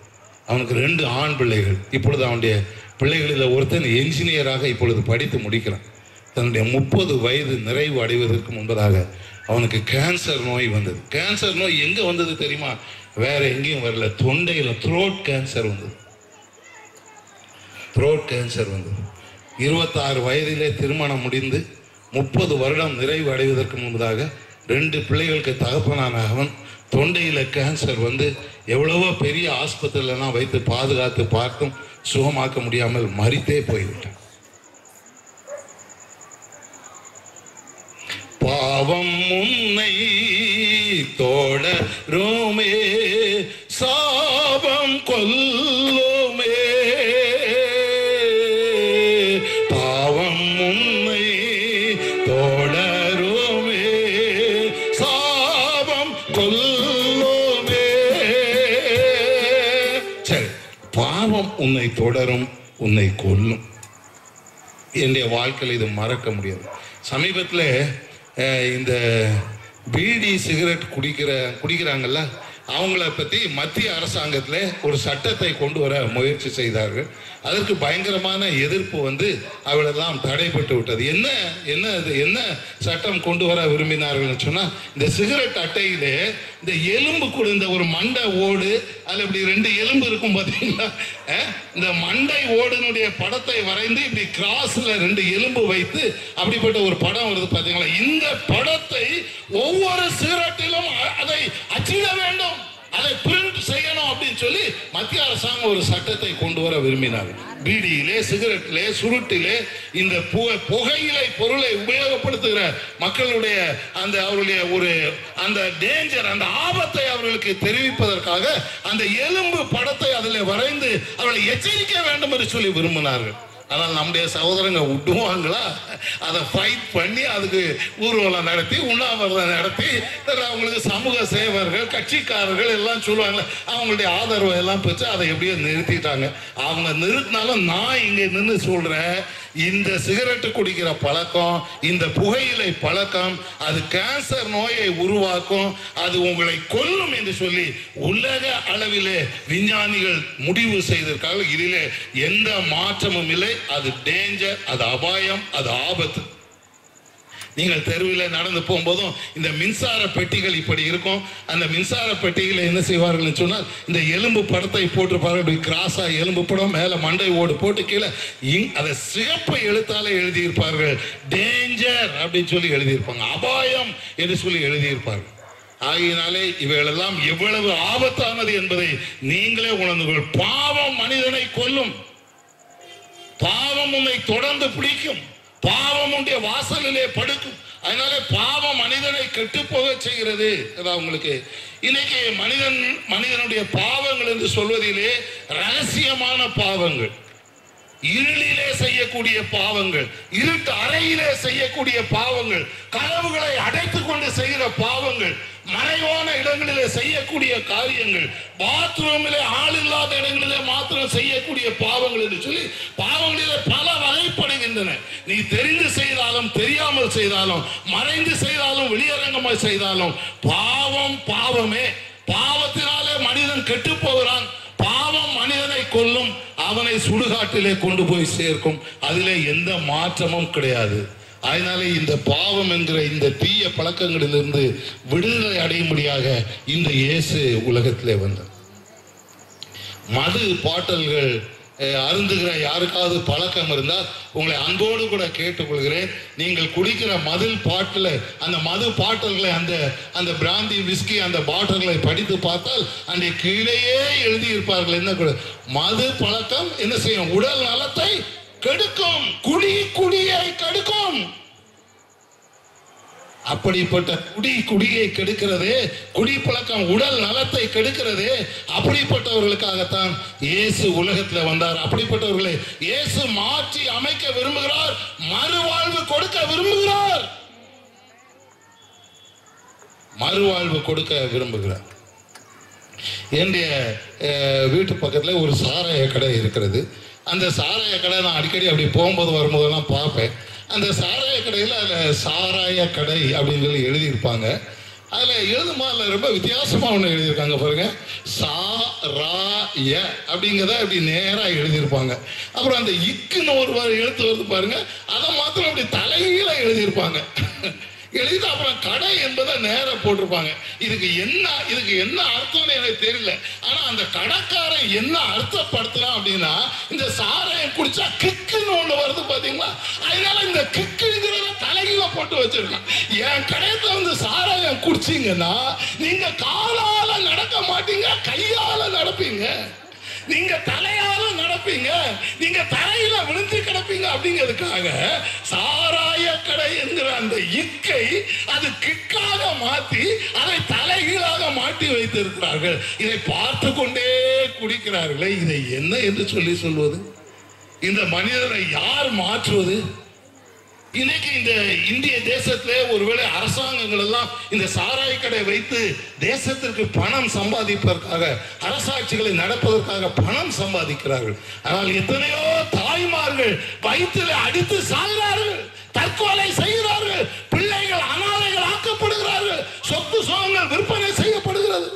அவனுக்கு 2 ஆண் பிள்ளைகள். இப்பொழுது அவனுடைய பிள்ளைகளில் ஒருத்தன் என்ஜினியராக இப்பொழுது படித்து முடிக்கிறான். தன்னுடைய 30 வயது நிறைவு அடைவதற்கு முன்பதாக அவனுக்கு கேன்சர் நோய் வந்தது. கேன்சர் நோய் எங்கே வந்தது தெரியுமா, வேற எங்கேயும் வரல, தொண்டையில் த்ரோட் கேன்சர் வந்தது. த்ரோட் கேன்சர் வந்தது. 26 வயதிலே திருமணம் முடிந்து 30 வருடம் நிறைவு அடைவதற்கு முன்பதாக 2 பிள்ளைகளுக்கு தகப்பனான அவன் தொண்டையில் கேன்சர் வந்து எவ்வளவோ பெரிய ஆஸ்பத்திரியிலாம் வைத்து பாதுகாத்து பார்த்தும் சுகமாக்க முடியாமல் மரித்தே போய்விட்டான். பாவம் உன்னை தொடருமே, சாபம் கொல்லுமே. பாவம் உன்னை தொடருமே, சாபம் கொல்லுமே. சரி, பாவம் உன்னை தொடரும், உன்னை கொல்லும். என்னுடைய வாழ்க்கையில் இது மறக்க முடியாது. சமீபத்தில் இந்த பீடி சிகரெட் குடிக்கிறாங்கல்ல, அவங்கள பற்றி மத்திய அரசாங்கத்தில் ஒரு சட்டத்தை கொண்டு வர முயற்சி செய்தார்கள். அதற்கு பயங்கரமான எதிர்ப்பு வந்து அவளெல்லாம் தடைப்பட்டு விட்டது. என்ன சட்டம் கொண்டு வர விரும்பினார்கள் சொன்னால், இந்த சிகரெட் அட்டையிலே இந்த எலும்பு கூட, இந்த ஒரு மண்டை ஓடு, அதில் இப்படி 2 எலும்பு இருக்கும் பார்த்தீங்களா, இந்த மண்டை ஓடுனுடைய படத்தை வரைந்து இப்படி கிராஸ்ல 2 எலும்பு வைத்து அப்படிப்பட்ட ஒரு படம் வருது பார்த்தீங்களா. இந்த படத்தை ஒவ்வொரு சிகரெட்டிலும் அதை அச்சிட வேண்டும், அதை பிரிண்ட் செய்யணும் அப்படின்னு சொல்லி மத்திய அரசாங்கம் ஒரு சட்டத்தை கொண்டு வர விரும்பினார். பீடியிலே, சிகரெட்டிலே, சுருட்டிலே இந்த புகையிலை பொருளை உபயோகப்படுத்துகிற மக்களுடைய அந்த அவருடைய ஒரு அந்த டேஞ்சர், அந்த ஆபத்தை அவர்களுக்கு தெரிவிப்பதற்காக அந்த எலும்பு படத்தை அதில் வரைந்து அவர்களை எச்சரிக்க வேண்டும் என்று சொல்லி விரும்பினார்கள். ஆனால் நம்முடைய சகோதரங்க விட்டுவாங்களா? அதை ஃபைட் பண்ணி அதுக்கு ஊர்வலம் நடத்தி, உண்ணாவிரதம் நடத்தி, அவங்களுக்கு சமூக சேவர்கள், கட்சிக்காரர்கள் எல்லாம் சொல்லுவாங்க, அவங்களுடைய ஆதரவை எல்லாம் பெற்று அதை எப்படியோ நிறுத்திட்டாங்க. அவங்க நிறுத்தினாலும் நான் இங்கே நின்று சொல்றேன், இந்த சிகரெட்டு குடிக்கிற பழக்கம், இந்த புகையிலை பழக்கம், அது கேன்சர் நோயை உருவாக்கும், அது உங்களை கொல்லும் என்று சொல்லி உலக அளவிலே விஞ்ஞானிகள் முடிவு செய்திருக்கார்கள். இதிலே எந்த மாற்றமும் இல்லை. அது டேஞ்சர், அது அபாயம், அது ஆபத்து. நீங்கள் தெருவில் நடந்து போகும்போதும் இந்த மின்சார பெட்டிகள் இப்படி இருக்கும். அந்த மின்சார பெட்டிகளை என்ன செய்வார்கள் சொன்னால், இந்த எலும்பு படத்தை போட்டிருப்பார்கள். இப்படி கிராஸா எலும்பு படம், மேல மண்டை ஓடு போட்டு கீழே அதை சிகப்பு எழுத்தாலே எழுதியிருப்பார்கள். டேஞ்சர் அப்படின்னு சொல்லி எழுதியிருப்பாங்க, அபாயம் என்று சொல்லி எழுதியிருப்பார்கள். ஆகையினாலே இவைகளெல்லாம் எவ்வளவு ஆபத்தானது என்பதை நீங்களே உணர்ந்து. பாவம் மனிதனை கொல்லும், பாவம் உன்னை தொடர்ந்து பிடிக்கும், பாவம் உடைய வாசலிலே படுக்கும். அதனால பாவம் மனிதனை கெட்டு போக செய்கிறது. உங்களுக்கு இன்னைக்கு மனிதனுடைய பாவங்கள் என்று சொல்வதிலே ரகசியமான பாவங்கள், இருளிலே செய்யக்கூடிய பாவங்கள், இருட்டு அறையிலே செய்யக்கூடிய பாவங்கள், கதவுகளை அடைத்துக் கொண்டு செய்கிற பாவங்கள், மறைவான இடங்களிலே செய்யக்கூடிய காரியங்கள், பாத்ரூமிலே ஆள் இல்லாத இடங்களிலே மாத்திரம் செய்யக்கூடிய பாவங்கள் என்று சொல்லி பாவங்களிலே பல வகைப்படுகின்றன. நீ தெரிந்து செய்தாலும் தெரியாமல் செய்தாலும், மறைந்து செய்தாலும் வெளியரங்கமாய் செய்தாலும் பாவம் பாவமே. பாவத்தினாலே மனிதன் கெட்டு போகிறான். பாவம் மனிதனை கொல்லும், அவனை சுடுகாட்டிலே கொண்டு போய் சேர்க்கும். அதிலே எந்த மாற்றமும் கிடையாது. அதனாலே இந்த பாவம் என்கிற இந்த தீய பழக்கங்களிலிருந்து விடுதலை அடையும்படியாக இந்த இயேசு உலகத்திலே வந்தார். மது பாட்டல்கள் அருந்துகிற யாருக்காவது பழக்கம் இருந்தால் உங்களை அன்போடு கூட கேட்டுக்கொள்கிறேன். நீங்கள் குடிக்கிற அந்த மது பாட்டல்களை, அந்த பிராந்தி விஸ்கி அந்த பாட்டில்களை படித்து பார்த்தால் அன்றைய கீழேயே எழுதியிருப்பார்கள். என்ன கூட மது பழக்கம் என்ன செய்யும்? உடல் நலத்தை கெடுக்கும், குடியை கெடுக்கும். அப்படிப்பட்ட குடியை கெடுக்கிறதே, குடி பழக்கம் உடல் நலத்தை கெடுக்கிறதே, அப்படிப்பட்டவர்களுக்காகத்தான் இயேசு உலகத்தில் வந்தார். அப்படிப்பட்டவர்களை இயேசு மாற்றி அமைக்க விரும்புகிறார், மறுவாழ்வு கொடுக்க விரும்புகிறார், மறுவாழ்வு கொடுக்க விரும்புகிறார். என்னுடைய வீட்டு பக்கத்தில் ஒரு சாராய கடை இருக்கிறது. அந்த சாராய கடை நான் அடிக்கடி அப்படி போகும்போது வரும்போதெல்லாம் பார்ப்பேன். அந்த சாராய கடையில் அதில் சாராய கடை அப்படின்னு சொல்லி எழுதியிருப்பாங்க. அதில் எழுதுமாதில் ரொம்ப வித்தியாசமாக ஒன்று எழுதியிருக்காங்க பாருங்க, சாராய அப்படிங்கிறத அப்படி நேராக எழுதியிருப்பாங்க. அப்புறம் அந்த இக்குன்னு ஒரு எழுத்து வருது பாருங்க, அதை மாத்திரம் அப்படி தலைகீழ எழுதியிருப்பாங்க. எழுதி அப்புறம் கடை என்பதை நேர போட்டிருப்பாங்க. இதுக்கு என்ன அர்த்தம்னு எனக்கு தெரியல. ஆனா அந்த கடைக்காரன் என்ன அர்த்தப்படுத்தலாம் அப்படின்னா, இந்த சாராயம் குடிச்சா கிக்குன்னு ஒண்ணு வருது பாத்தீங்களா, அதனால இந்த கிக்குங்கிறத தலைகீழ போட்டு வச்சிருக்கான். என் கடையத்துல வந்து சாராயம் குடிச்சீங்கன்னா நீங்க காலால நடக்க மாட்டீங்க, கையால நடப்பீங்க, நீங்க தலையால நடப்பீங்க, நீங்க தரையில விழுந்து கிடப்பீங்க. அப்படிங்கிறதுக்காக சாராய கடை என்கிற அந்த இக்கை அது கிக்காக மாற்றி அதை தலைகீழாக மாற்றி வைத்திருக்கிறார்கள். இதை பார்த்து கொண்டே குடிக்கிறார்களே, இதை என்ன என்று சொல்லுவது? இந்த மனிதரை யார் மாற்றுவது? இன்னைக்கு இந்த இந்திய தேசத்திலே ஒருவேளை அரசாங்கங்கள் எல்லாம் இந்த சாராய கடை வைத்து தேசத்திற்கு பணம் சம்பாதிப்பதற்காக, அரசாட்சிகளை நடப்பதற்காக பணம் சம்பாதிக்கிறார்கள். ஆனால் எத்தனையோ தாய்மார்கள் வயிற்றில் அடித்து சாகிறார்கள், தற்கொலை செய்கிறார்கள், பிள்ளைகள் அனாதைகள் ஆக்கப்படுகிறார்கள், சொத்து சுகங்கள் விற்பனை செய்யப்படுகிறது,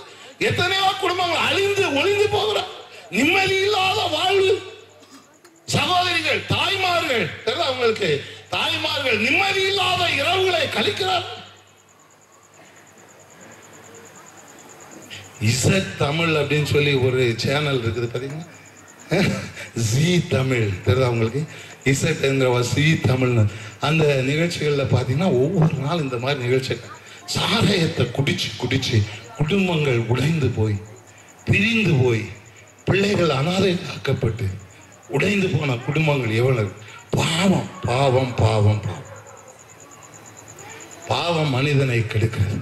எத்தனையோ குடும்பங்கள் அழிந்து ஒளிந்து போகிறார், நிம்மதி இல்லாத வாழ்வு. சகோதரிகள், தாய்மார்கள், அவங்களுக்கு தாய்மார்கள் நிம்மதி இல்லாத இரவுகளை கழிக்கிறார். இசட் தமிழ் அப்படின்னு சொல்லி ஒரு சேனல் இருக்குது பாத்தீங்கன்னா, ஜி தமிழ் தெரியுதா உங்களுக்கு? இசட் என்கிற ஜி தமிழ் அந்த நிகழ்ச்சிகளில் பார்த்தீங்கன்னா ஒவ்வொரு நாள் இந்த மாதிரி நிகழ்ச்சிகள், சாராயத்தை குடிச்சு குடிச்சு குடும்பங்கள் உடைந்து போய் பிரிந்து போய் பிள்ளைகள் அனாதையாக்கப்பட்டு உடைந்து போன குடும்பங்கள் எவ்வளவு. பாவம் பாவம் பாவம் பாவம் பாவம் மனிதனை கெடுக்கிறது.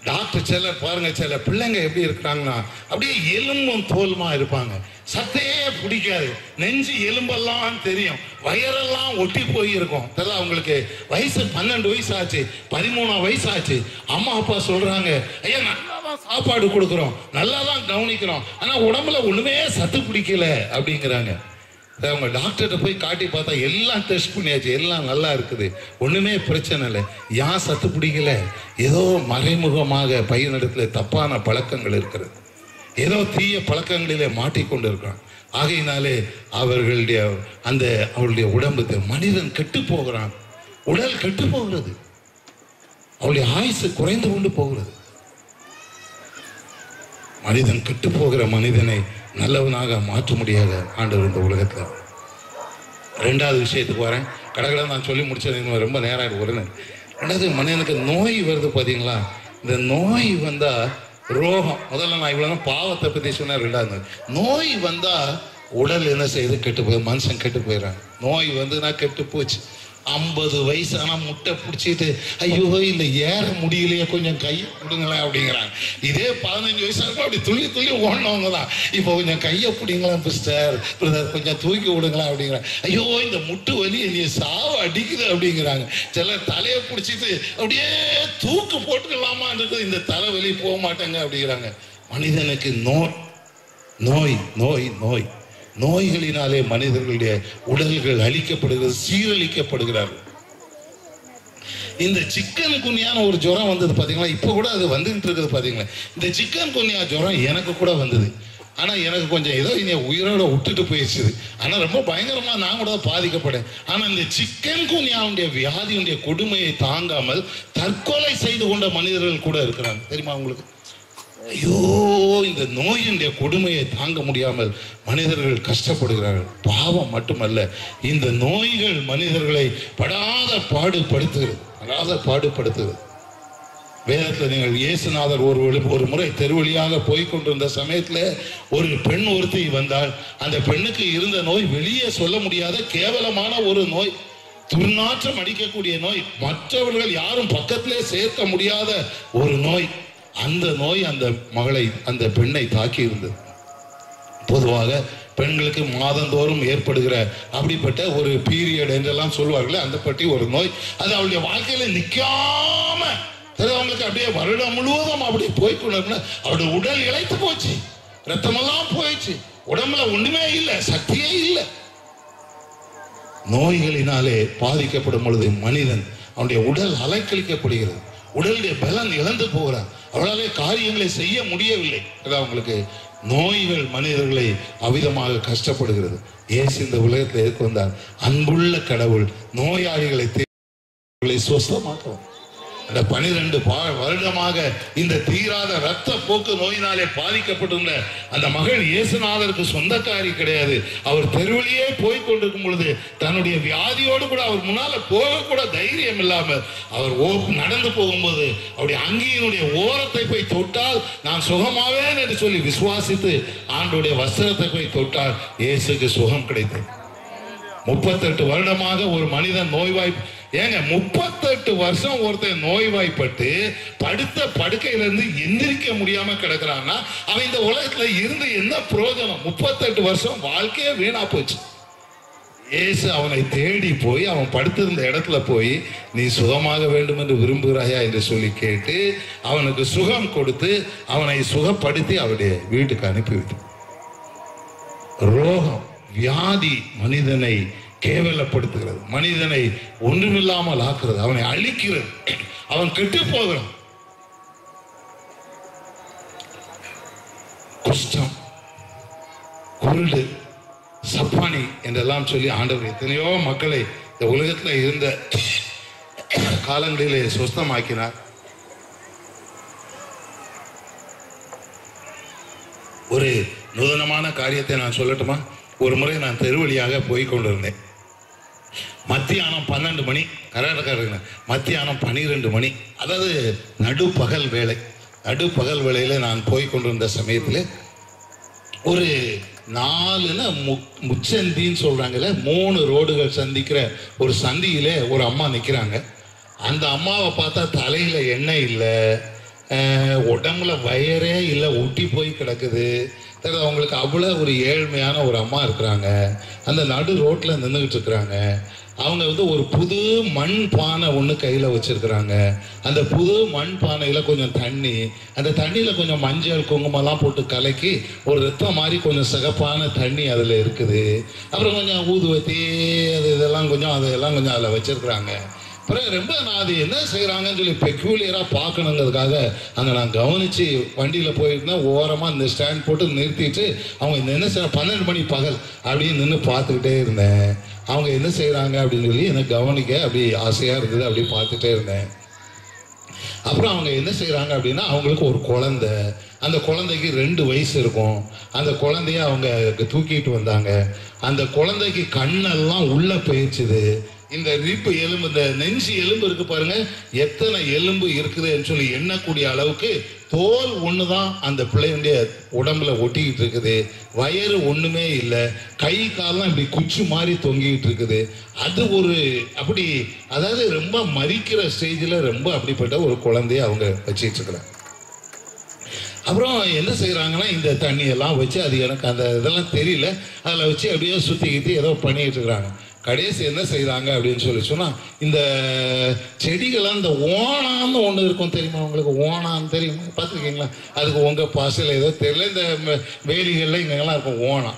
டாக்டர் சிலர் பாருங்க, சில பிள்ளைங்க எப்படி இருக்கிறாங்கன்னா அப்படியே எலும்பும் தோலுமா இருப்பாங்க, சத்தையே பிடிக்காது, நெஞ்சு எலும்பெல்லாம் தெரியும், வயரெல்லாம் ஒட்டி போயிருக்கும். தெரியல அவங்களுக்கு வயசு 12 வயசு ஆச்சு, 13 வயசு ஆச்சு. அம்மா அப்பா சொல்றாங்க, ஐயா நல்லா தான் சாப்பாடு கொடுக்குறோம், நல்லா தான் கவனிக்கிறோம், ஆனா உடம்புல ஒண்ணுமே சத்து பிடிக்கல அப்படிங்கிறாங்க. அவங்க டாக்டர்கிட்ட போய் காட்டி பார்த்தா எல்லாம் டெஸ்ட் பண்ணியாச்சு, எல்லாம் நல்லா இருக்குது, ஒண்ணுமே பிரச்சனை இல்லை. ஏன் சத்து பிடிக்கல? ஏதோ மறைமுகமாக பையனிடத்துல தப்பான பழக்கங்கள் இருக்கிறது, ஏதோ தீய பழக்கங்களிலே மாட்டிக்கொண்டு இருக்கிறான். ஆகையினாலே அவருடைய உடம்பு, மனிதன் கெட்டு போகிறான், உடல் கெட்டு போகிறது, அவருடைய ஆயுசு குறைந்து கொண்டு போகிறது. மனிதன் கெட்டு போகிற மனிதனை நல்லவனாக மாற்ற முடியாத ஆண்டவர் இந்த உலகத்தில். ரெண்டாவது விஷயத்துக்கு வரேன், கடற்கடை நான் சொல்லி முடிச்சது ரொம்ப நேரம் வரேன். ரெண்டாவது, மனிதனுக்கு நோய் வருது பார்த்தீங்களா? இந்த நோய் வந்தா ரோகம், முதல்ல நான் இவ்வளோ பாவத்தை பற்றி சொன்னேன். ரெண்டாவது, நோய் வந்தா உடல் என்ன செய்யுது? கெட்டு போய் மனுஷன் கெட்டு போயிடறான். நோய் வந்துன்னா கெட்டு போச்சு. 50 வயசு ஆனால் முட்டை பிடிச்சிட்டு ஐயோ இல்லை ஏற முடியலையே, கொஞ்சம் கையை பிடுங்களேன் அப்படிங்கிறாங்க. இதே 15 வயசா இருக்கும், அப்படி துள்ளி துள்ளி ஓடினவங்க தான் இப்போ கொஞ்சம் கையை பிடிங்களா சிஸ்டர், பிரதர் கொஞ்சம் தூக்கி விடுங்களா அப்படிங்கிறாங்க. ஐயோ இந்த முட்டு வலி நீ சாவ அடிக்குது அப்படிங்கிறாங்க. சிலர் தலையை பிடிச்சிட்டு அப்படியே தூக்கு போட்டுக்கலாமா இருக்குது, இந்த தலைவலி போக மாட்டேங்க அப்படிங்கிறாங்க. மனிதனுக்கு நோய் நோய் நோய் நோய் நோய்களினாலே மனிதர்களுடைய உடல்கள் அழிக்கப்படுகிறது, சீரழிக்கப்படுகிறார்கள். இந்த சிக்கன் குனியான ஒரு ஜுரம் வந்தது பார்த்தீங்களா? இப்போ கூட அது வந்துகிட்டு இருக்குது பார்த்தீங்களா? இந்த சிக்கன் குனியா ஜுரம் எனக்கு கூட வந்தது. ஆனால் எனக்கு கொஞ்சம் ஏதோ இனி உயிரோட விட்டுட்டு போயிடுச்சு. ஆனால் ரொம்ப பயங்கரமாக நான் கூட பாதிக்கப்பட்டேன். ஆனால் இந்த சிக்கன் குனியாவுடைய வியாதியுடைய கொடுமையை தாங்காமல் தற்கொலை செய்து கொண்ட மனிதர்கள் கூட இருக்கிறாங்க, தெரியுமா உங்களுக்கு? ஐயோ இந்த நோயினுடைய கொடுமையை தாங்க முடியாமல் மனிதர்கள் கஷ்டப்படுகிறார்கள். பாவம் மட்டுமல்ல, இந்த நோய்கள் மனிதர்களை படாத பாடுபடுத்துகிறது. வேதத்தில் நீங்கள் இயேசுநாதர் ஒரு முறை தெருவழியாக போய்கொண்டிருந்த சமயத்தில் ஒரு பெண் ஒருத்தி வந்தால், அந்த பெண்ணுக்கு இருந்த நோய் வெளியே சொல்ல முடியாத கேவலமான ஒரு நோய், துர்நாற்றம் அடிக்கக்கூடிய நோய், மற்றவர்கள் யாரும் பக்கத்திலே சேர்க்க முடியாத ஒரு நோய். அந்த நோய் அந்த பெண்ணை தாக்கி இருந்தது. பொதுவாக பெண்களுக்கு மாதந்தோறும் ஏற்படுகிற அப்படிப்பட்ட ஒரு பீரியட் என்றெல்லாம் சொல்வார்களே, அந்த பற்றி ஒரு நோய். அது அவளுடைய வாழ்க்கையில நிற்காம அவங்களுக்கு அப்படியே வருடம் முழுவதும் அப்படி போய்கொண்டு அவருடைய உடல் இழைத்து போச்சு, ரத்தமெல்லாம் போயிடுச்சு, உடம்புல ஒண்ணுமே இல்லை, சக்தியே இல்லை. நோய்களினாலே பாதிக்கப்படும் பொழுது மனிதன் அவனுடைய உடல் அலைக்கழிக்கப்படுகிறது, உடலுடைய பலன் இழந்து போகிறான், அவளாலே காரியங்களை செய்ய முடியவில்லை. அவங்களுக்கு நோய்கள் மனிதர்களை அவிதமாக கஷ்டப்படுகிறது. இயேசு இந்த உலகத்தில் எதுக்கு வந்தார்? அன்புள்ள கடவுள் நோயாளிகளை சுஸ்தமாக்குவார். அந்த 12 வருடமாக இந்த தீராத ரத்த போக்கு நோயினாலே பாதிக்கப்பட்டுள்ள அந்த மகள் இயேசுநாதருக்கு சொந்தக்காரி கிடையாது. அவர் தெருவிலேயே போய்கொண்டிருக்கும் பொழுது தன்னுடைய வியாதியோடு கூட அவர் முன்னால போக கூட தைரியம் இல்லாமல் அவர் நடந்து போகும்போது அவருடைய அங்கியினுடைய ஓரத்தை போய் தொட்டால் நான் சுகமாவேன் என்று சொல்லி விசுவாசித்து ஆண்டோடைய வஸ்திரத்தை போய் தொட்டால் இயேசுக்கு சுகம் கிடைத்தது. 38 வருடமாக ஒரு மனிதன் நோய்வாய்ப்பு, ஏங்க 38 வருஷம் ஒருத்தர் நோய்வாய்ப்பட்டு படுத்த படுக்கையிலிருந்து எந்திரிக்க முடியாம கிடக்குறான்னா அவன் இந்த உலகத்துல இருந்து என்ன பிரயோஜனம்? 38 வருஷம் வாழ்க்கையே வீணா போச்சு. இயேசு அவனை தேடி போய் அவன் படுத்திருந்த இடத்துல போய் நீ சுகமாக வேண்டும் என்று விரும்புகிறாயா என்று சொல்லி கேட்டு அவனுக்கு சுகம் கொடுத்து அவனை சுகப்படுத்தி அவருடைய வீட்டுக்கு அனுப்பிவிட்டார். ரோகம் வியாதி மனிதனை கேவலப்படுத்துகிறது, மனிதனை ஒன்றுமில்லாமல் ஆக்குறது, அவனை அழிக்கிறது, அவன் கெட்டு போகிறான். குஷ்டம், குருடு, சப்பானி என்றெல்லாம் சொல்லி ஆண்டவர் எத்தனையோ மக்களை இந்த உலகத்தில் இருந்த காலங்களிலே சுஸ்தமாக்கினார். ஒரு நூதனமான காரியத்தை நான் சொல்லட்டுமா? ஒரு முறை நான் தெருவழியாக போய் கொண்டிருந்தேன். மத்தியானம் 12 மணி, கர்நாடகா மத்தியானம் 12 மணி, அதாவது நடுப்பகல் வேளையில் நான் போய் கொண்டிருந்த சமயத்தில் ஒரு 4 முச்சந்தின்னு சொல்றாங்கல்ல, 3 ரோடுகள் சந்திக்கிற ஒரு சந்தியிலே ஒரு அம்மா நிற்கிறாங்க. அந்த அம்மாவை பார்த்தா தலையில எண்ணெய் இல்லை, உடம்புல வயரே இல்லை, ஒட்டி போய் கிடக்குது. அவங்களுக்கு அவ்வளோ ஒரு ஏழ்மையான ஒரு அம்மா இருக்கிறாங்க. அந்த நடு ரோட்டில் நின்றுக்கிட்டு இருக்கிறாங்க. அவங்க வந்து ஒரு புது மண் பானை ஒன்று கையில் வச்சுருக்குறாங்க. அந்த புது மண் பானையில் கொஞ்சம் தண்ணி, அந்த தண்ணியில் கொஞ்சம் மஞ்சள் குங்குமம்லாம் போட்டு கலக்கி ஒரு ரத்தம் மாதிரி கொஞ்சம் சிகப்பான தண்ணி அதில் இருக்குது. அப்புறம் கொஞ்சம் ஊதுவத்தி இதெல்லாம் கொஞ்சம் அதில் வச்சுருக்குறாங்க. அப்புறம் ரொம்ப நான் அது என்ன செய்கிறாங்கன்னு சொல்லி பெக்யூலியராக பார்க்கணுங்கிறதுக்காக அங்கே நான் கவனித்து வண்டியில் போயிருந்தேன். ஓரமாக இந்த ஸ்டாண்ட் போட்டு நிறுத்திட்டு அவங்க என்ன செய்ய 12 மணி பகல் அப்படின்னு நின்று பார்த்துக்கிட்டே இருந்தேன். அவங்க என்ன செய்கிறாங்க அப்படின்னு சொல்லி எனக்கு கவனிக்க அப்படி ஆசையாக இருந்தது. அப்படி பார்த்துட்டே இருந்தேன். அப்புறம் அவங்க என்ன செய்கிறாங்க அப்படின்னா, அவங்களுக்கு ஒரு குழந்தை, அந்த குழந்தைக்கு 2 வயசு இருக்கும். அந்த குழந்தைய அவங்க தூக்கிட்டு வந்தாங்க. அந்த குழந்தைக்கு கண்ணெல்லாம் உள்ள போயிடுச்சுது. இந்த ரிப்பு எலும்பு, இந்த நெஞ்சு எலும்பு இருக்கு பாருங்க, எத்தனை எலும்பு இருக்குதுன்னு சொல்லி எண்ணக்கூடிய அளவுக்கு தோல் ஒன்று தான் அந்த பிள்ளையுடைய உடம்புல ஒட்டிக்கிட்டு இருக்குது. வயிறு ஒன்றுமே இல்லை, கை காலெல்லாம் இப்படி குச்சி மாதிரி தொங்கிக்கிட்டு இருக்குது. அது ஒரு அப்படி, அதாவது ரொம்ப மரிக்கிற ஸ்டேஜில் ரொம்ப அப்படிப்பட்ட ஒரு குழந்தைய அவங்க வச்சிட்டு இருக்கிறாங்க. அப்புறம் என்ன செய்கிறாங்கன்னா, இந்த தண்ணியெல்லாம் வச்சு, அது எனக்கு அந்த இதெல்லாம் தெரியல, அதில் வச்சு அப்படியே சுற்றிக்கிட்டு ஏதோ பண்ணிக்கிட்டு இருக்கிறாங்க. கடைசி என்ன செய்கிறாங்க அப்படின்னு சொல்லி சொன்னால், இந்த செடிகள்லாம் இந்த ஓணான்னு ஒன்று இருக்கும் தெரியுமா உங்களுக்கு? ஓணான்னு தெரியுமா? பார்த்துருக்கீங்களா? அதுக்கு உங்கள் பாசையில் ஏதோ தெரியல, இந்த வேலிகளில் இங்கெல்லாம் இருக்கும் ஓணம்.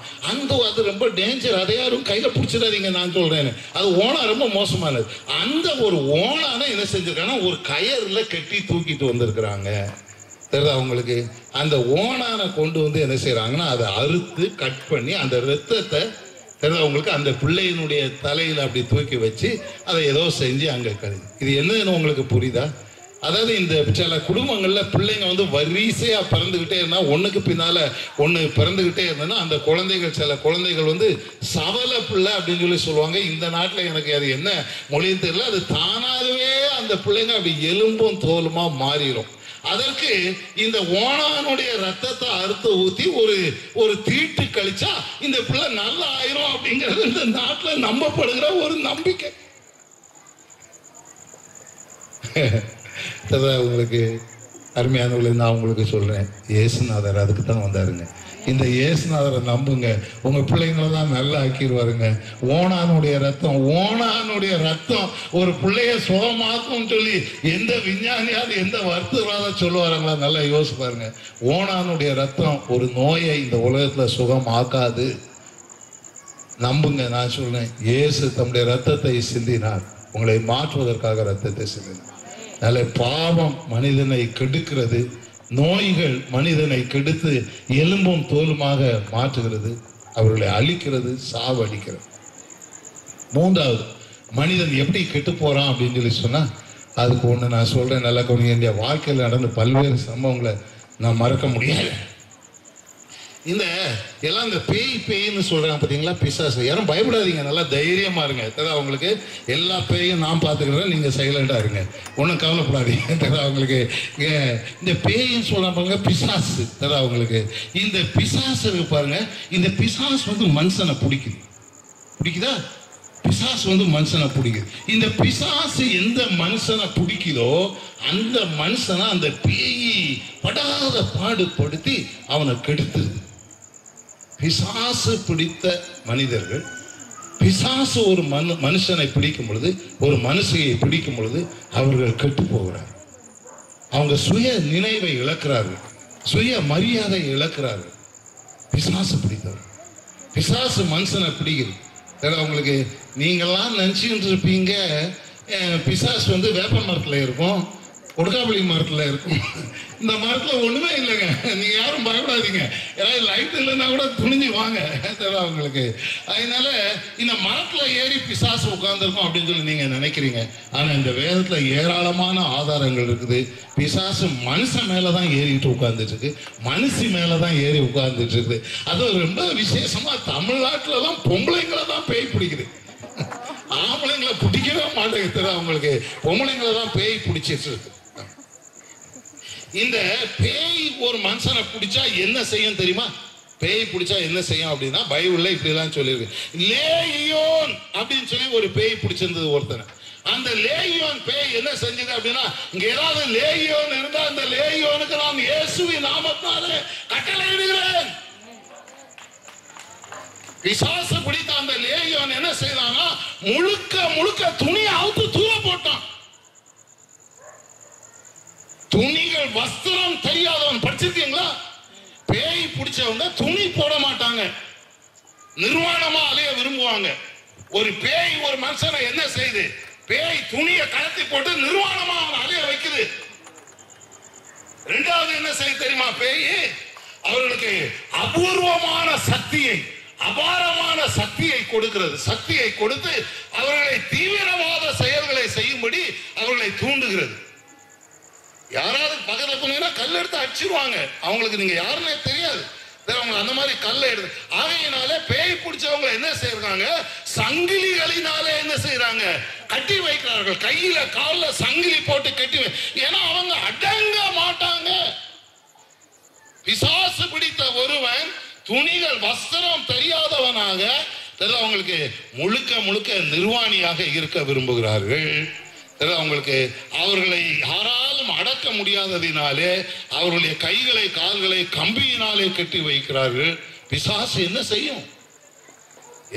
அது ரொம்ப டேஞ்சர். அதை யாரும் கையில் பிடிச்சிடாதீங்க நான் சொல்கிறேன்னு. அது ஓணம் ரொம்ப மோசமானது. அந்த ஒரு ஓணான என்ன செஞ்சுருக்காங்கன்னா, ஒரு கயரில் கட்டி தூக்கிட்டு வந்திருக்கிறாங்க. தெரியுதா அவங்களுக்கு? அந்த ஓணானை கொண்டு வந்து என்ன செய்கிறாங்கன்னா, அதை அறுத்து கட் பண்ணி அந்த ரத்தத்தை தெரியுதா உங்களுக்கு, அந்த பிள்ளையினுடைய தலையில் அப்படி தூக்கி வச்சு அதை ஏதோ செஞ்சு அங்கே கருது. இது என்னன்னு உங்களுக்கு புரியுதா? அதாவது இந்த சில குடும்பங்களில் பிள்ளைங்க வந்து வரிசையாக பிறந்துக்கிட்டே இருந்தால், ஒன்றுக்கு பின்னால் ஒன்று பிறந்துக்கிட்டே இருந்ததுன்னா, அந்த குழந்தைகள், சில குழந்தைகள் வந்து சவல பிள்ளை அப்படின்னு சொல்லி சொல்லுவாங்க. இந்த நாட்டில் எனக்கு அது என்ன மொழின்னு தெரியல, அது தானாகவே அந்த பிள்ளைங்க அப்படி எலும்பும் தோலுமா மாறிடும். அதற்கு இந்த ஓணானுடைய ரத்தத்தை அறுத்து ஊற்றி ஒரு தீட்டு கழிச்சா இந்த பிள்ளை நல்லா ஆயிரும் அப்படிங்கிறது இந்த நாட்டில் நம்பப்படுகிற ஒரு நம்பிக்கை. உங்களுக்கு அருமையானவர்களை நான் உங்களுக்கு சொல்றேன், இயேசுநாதர் அதுக்கு தான் வந்தாருங்க. இந்த இயேசுநாதரை நம்புங்க, உங்க பிள்ளைங்களை தான் நல்லா ஆக்கிடுவாருங்க. ஓணானுடைய ரத்தம் ஒரு பிள்ளைய சுகமாக்கும் சொல்லி எந்த விஞ்ஞானியாவது எந்த மருத்துவராக சொல்லுவாருங்களா? நல்லா யோசிச்சு பாருங்க. ஓணானுடைய ரத்தம் ஒரு நோயை இந்த உலகத்துல சுகமாக்காது. நம்புங்க, நான் சொல்றேன். இயேசு தம்முடைய ரத்தத்தை சிந்தினார், உங்களை மாற்றுவதற்காக ரத்தத்தை சிந்தினார். அதனால பாவம் மனிதனை கெடுக்கிறது, நோய்கள் மனிதனை கெடுத்து எலும்பும் தோலுமாக மாற்றுகிறது, அவர்களை அழிக்கிறது, சாவடிக்கிறது. 3வது, மனிதன் எப்படி கெட்டு போறான் அப்படின்னு சொல்லி சொன்னா, அதுக்கு ஒண்ணு நான் சொல்றேன், நல்லா கவனிங்க. வாழ்க்கையில் நடந்த பல்வேறு சம்பவங்களை நான் மறக்க முடியாது. இந்த எல்லாம் இந்த பேய்ன்னு சொல்றாங்க பார்த்தீங்களா, பிசாசு. யாரும் பயப்படாதீங்க, நல்லா தைரியமா இருங்க. அவங்களுக்கு எல்லா பேயும் நான் பார்த்துக்கிறேன், நீங்க சைலண்டா இருங்க, ஒன்றும் கவலைப்படாதீங்க. அவங்களுக்கு இந்த பேயின்னு சொல்றாங்க பாருங்க, பிசாசு. அவங்களுக்கு இந்த பிசாசு இருக்கு பாருங்க, இந்த பிசாசு வந்து மனுஷனை பிடிக்குதா? பிசாசு வந்து மனுஷனை பிடிக்குது. இந்த பிசாசு எந்த மனுஷனை பிடிக்குதோ அந்த மனுஷனை அந்த பேயி படாத பாடுபடுத்தி அவனை கெடுத்துருது. பிசாசு பிடித்த மனிதர்கள், பிசாசு ஒரு மனுஷனை பிடிக்கும் பொழுது, ஒரு மனுஷியை பிடிக்கும் பொழுது அவர்கள் கெட்டு போகிறார்கள். அவங்க சுய நினைவை இழக்கிறார்கள், சுய மரியாதை இழக்கிறார்கள். பிசாசு பிடித்தவர், பிசாசு மனுஷனை பிடிக்குது. அவங்களுக்கு நீங்கள்லாம் நினச்சிக்கிட்டு இருப்பீங்க, பிசாசு வந்து வேப்ப மரத்தில் இருக்கும், கொடுக்காப்புளி மரத்தில் இருக்கும். இந்த மரத்தில் ஒன்றுமே இல்லைங்க, நீங்கள் யாரும் பயப்படாதீங்க. ஏதாவது லைட் இல்லைன்னா கூட துணிஞ்சு வாங்க. அவங்களுக்கு அதனால இந்த மரத்தில் ஏறி பிசாசு உட்கார்ந்துருக்கும் அப்படின்னு சொல்லி நீங்கள் நினைக்கிறீங்க. ஆனால் இந்த வேதத்தில் ஏராளமான ஆதாரங்கள் இருக்குது. பிசாசு மனுஷன் மேலே தான் ஏறிட்டு உட்கார்ந்துட்டு இருக்கு, மனுஷி மேலே தான் ஏறி உட்கார்ந்துட்டு இருக்குது. அது ரொம்ப விசேஷமாக தமிழ்நாட்டில் தான் பொம்பளைங்களை தான் பேய் பிடிக்குது, ஆம்பளைங்களை பிடிக்கவே மாட்டேங்குது. அவங்களுக்கு பொம்பளைங்களை தான் பேய் பிடிச்சிட்டு இருக்கு. இந்த பேய் ஒரு மனுஷனை பிடிச்சா என்ன செய்யும் தெரியுமா? பேய் பிடிச்சா என்ன செய்யும் அப்படின்னா பைபிள்ல இப்படிலாம் சொல்லியிருக்கு. லேகியோன் அப்படின்னு சொல்லி ஒரு பேய் பிடிச்சிருந்தது ஒருத்தனை. அந்த லேகியோன் பேய் என்ன செஞ்சது அப்படின்னா, இங்க ஏதாவது லேகியோன் இருந்தா அந்த லேகியோனுக்கு நான் இயேசுவின் நாமத்தாலே கட்டளையிடுகிறேன். பிசாசு பிடித்த அந்த லேகியோன் என்ன செய்தானா, முழுக்க முழுக்க துணியை அவுத்து தூர போட்டான். துணிகள் வஸ்திரம் தெரியாதவன். படிச்சிருக்கீங்களா? பேய் பிடிச்சவங்க துணி போட மாட்டாங்க, நிர்வாணமா அலைய விரும்புவாங்க. ஒரு பேய் ஒரு மனுஷனை என்ன செய்யுது, பேய் துணியை கலத்தி போட்டு நிர்வாணமா அவன் அலைய வைக்குது. இரண்டாவது என்ன செய்ய தெரியுமா, பேய் அவர்களுக்கு அபூர்வமான சக்தியை, அபாரமான சக்தியை கொடுக்கிறது. சக்தியை கொடுத்து அவர்களை தீவிரவாத செயல்களை செய்யும்படி அவர்களை தூண்டுகிறது. யாராவது பக்கத்துல போனீங்கன்னா கல் எடுத்து அடிச்சிருவாங்க. அவங்களுக்கு நீங்க யாருன்னே தெரியாது, அவங்க அந்த மாதிரி கல்லை எடுத்து. ஆகையினாலே பேய் பிடிச்சவங்க என்ன செய்யறாங்க, சங்கிலிகளினாலே என்ன செய்யறாங்க, கட்டி வைக்கிறார்கள். கையில கால்ல சங்கிலி போட்டு கட்டி. ஏன்னா அவங்க அடங்க மாட்டாங்க. பிசாசு பிடித்த ஒருவன் துணிகள் வஸ்திரம் தெரியாதவனாக அவங்களுக்கு முழுக்க முழுக்க நிர்வாணியாக இருக்க விரும்புகிறார்கள். அவங்களுக்கு அவர்களை யாராலும் அடக்க முடியாததினாலே அவர்களுடைய கைகளை கால்களை கம்பியினாலே கட்டி வைக்கிறார்கள். பிசாசு என்ன செய்யும்,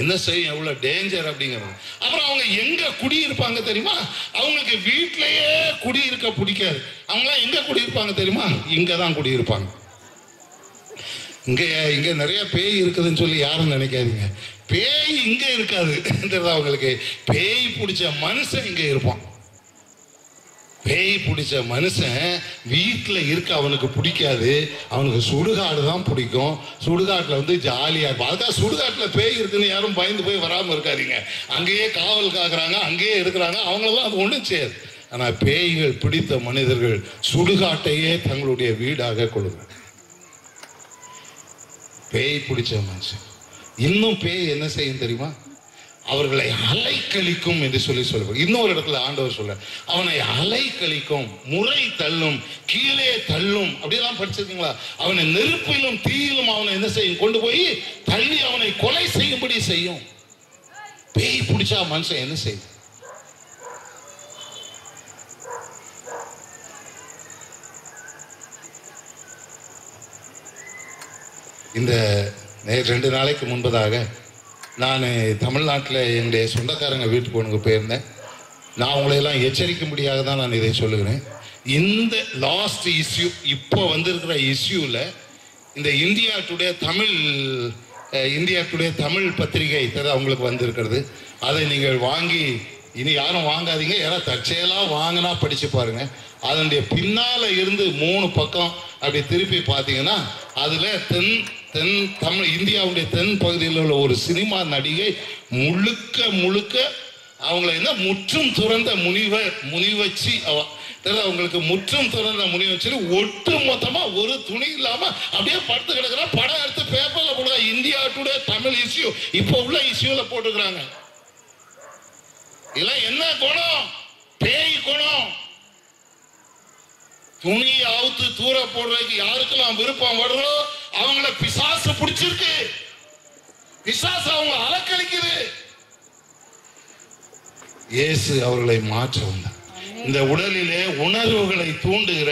என்ன செய்யும், எவ்வளவு டேஞ்சர் அப்படிங்கிறது. அப்புறம் அவங்க எங்க குடியிருப்பாங்க தெரியுமா, அவங்களுக்கு வீட்டிலேயே குடியிருக்க பிடிக்காது. அவங்களாம் எங்க குடியிருப்பாங்க தெரியுமா, இங்கதான் குடியிருப்பாங்க. இங்க நிறைய பேய் இருக்குதுன்னு சொல்லி யாரும் நினைக்காதீங்க. பேய் இங்க இருக்காது. அவங்களுக்கு பேய் பிடிச்ச மனுஷன் இங்க இருப்பான். பேய் பிடிச்ச மனுஷன் வீட்டில் இருக்க அவனுக்கு பிடிக்காது. அவனுக்கு சுடுகாடு தான் பிடிக்கும். சுடுகாட்டில் வந்து ஜாலியாக இருக்கும். அதுக்காக சுடுகாட்டில் பேய் இருக்குன்னு யாரும் பயந்து போய் வராமல் இருக்காதீங்க. அங்கேயே காவல் காக்குறாங்க, அங்கேயே இருக்கிறாங்க. அவங்களெல்லாம் அது ஒன்றும் செய்யாது. ஆனால் பேய்கள் பிடித்த மனிதர்கள் சுடுகாட்டையே தங்களுடைய வீடாக கொள்ளுங்க. பேய் பிடிச்ச மனுஷன் இன்னும் பேய் என்ன செய்யும் தெரியுமா, அவர்களை அலைக்கழிக்கும் என்று சொல்லி சொல்லுவார். இன்னொரு இடத்துல ஆண்டவர் சொல்ல, அவனை அலைக்கழிக்கும், முறை தள்ளும், கீழே தள்ளும். அப்படியெல்லாம் படிச்சிருக்கீங்களா? அவனை நெருப்பிலும் தீயிலும் அவனை என்ன செய்யும், கொண்டு போய் தள்ளி அவனை கொலை செய்யும்படி செய்யும். பேய் பிடிச்சா மனுஷன் என்ன செய்யும்? இந்த 2 நாளைக்கு முன்பதாக நான் தமிழ்நாட்டில் என்னுடைய சொந்தக்காரங்க வீட்டுக்கு ஒன்று போயிருந்தேன். நான் உங்களையெல்லாம் எச்சரிக்கும்படியாக தான் நான் இதை சொல்லுகிறேன். இந்த லாஸ்ட் இஷ்யூ, இப்போ வந்திருக்கிற இஷ்யூவில் இந்த இந்தியா டுடே தமிழ் பத்திரிகை அவங்களுக்கு வந்திருக்கிறது. அதை நீங்கள் வாங்கி, இனி யாரும் வாங்காதீங்க. யாராவது தற்செயலாக வாங்கினா படித்து பாருங்கள். அதனுடைய பின்னால் இருந்து 3 பக்கம் அப்படி திருப்பி பார்த்தீங்கன்னா அதில் இந்தியாவுடைய தென் பகுதியில் உள்ள ஒரு சினிமா நடிகை முழுக்க முழுக்க அவங்கள என்ன முற்றும் துறந்த முனிவச்சி. அவங்களுக்கு முற்றும் துறந்த முனிவச்சி ஒட்டு மொத்தமா ஒரு துணி இல்லாம அப்படியே படுத்து கிடக்குற படம் எடுத்து பேப்பர்ல போடுற. இந்தியா டுடே தமிழ் இஷ்யூ இப்போ உள்ள இஷ்யூல போட்டுக்கிறாங்க. இதெல்லாம் என்ன குணம்? பேய் குணம். துணியை அவுத்து தூர போடுறதுக்கு யாருக்கெல்லாம் விருப்பம் வருதோ அவங்கள பிசாசு பிடிச்சிருக்கு. பிசாசு அவங்க அலக்களிக்குது. இயேசு அவர்களை மாற்ற வந்தார். இந்த உடலிலே உணர்வுகளை தூண்டுகிற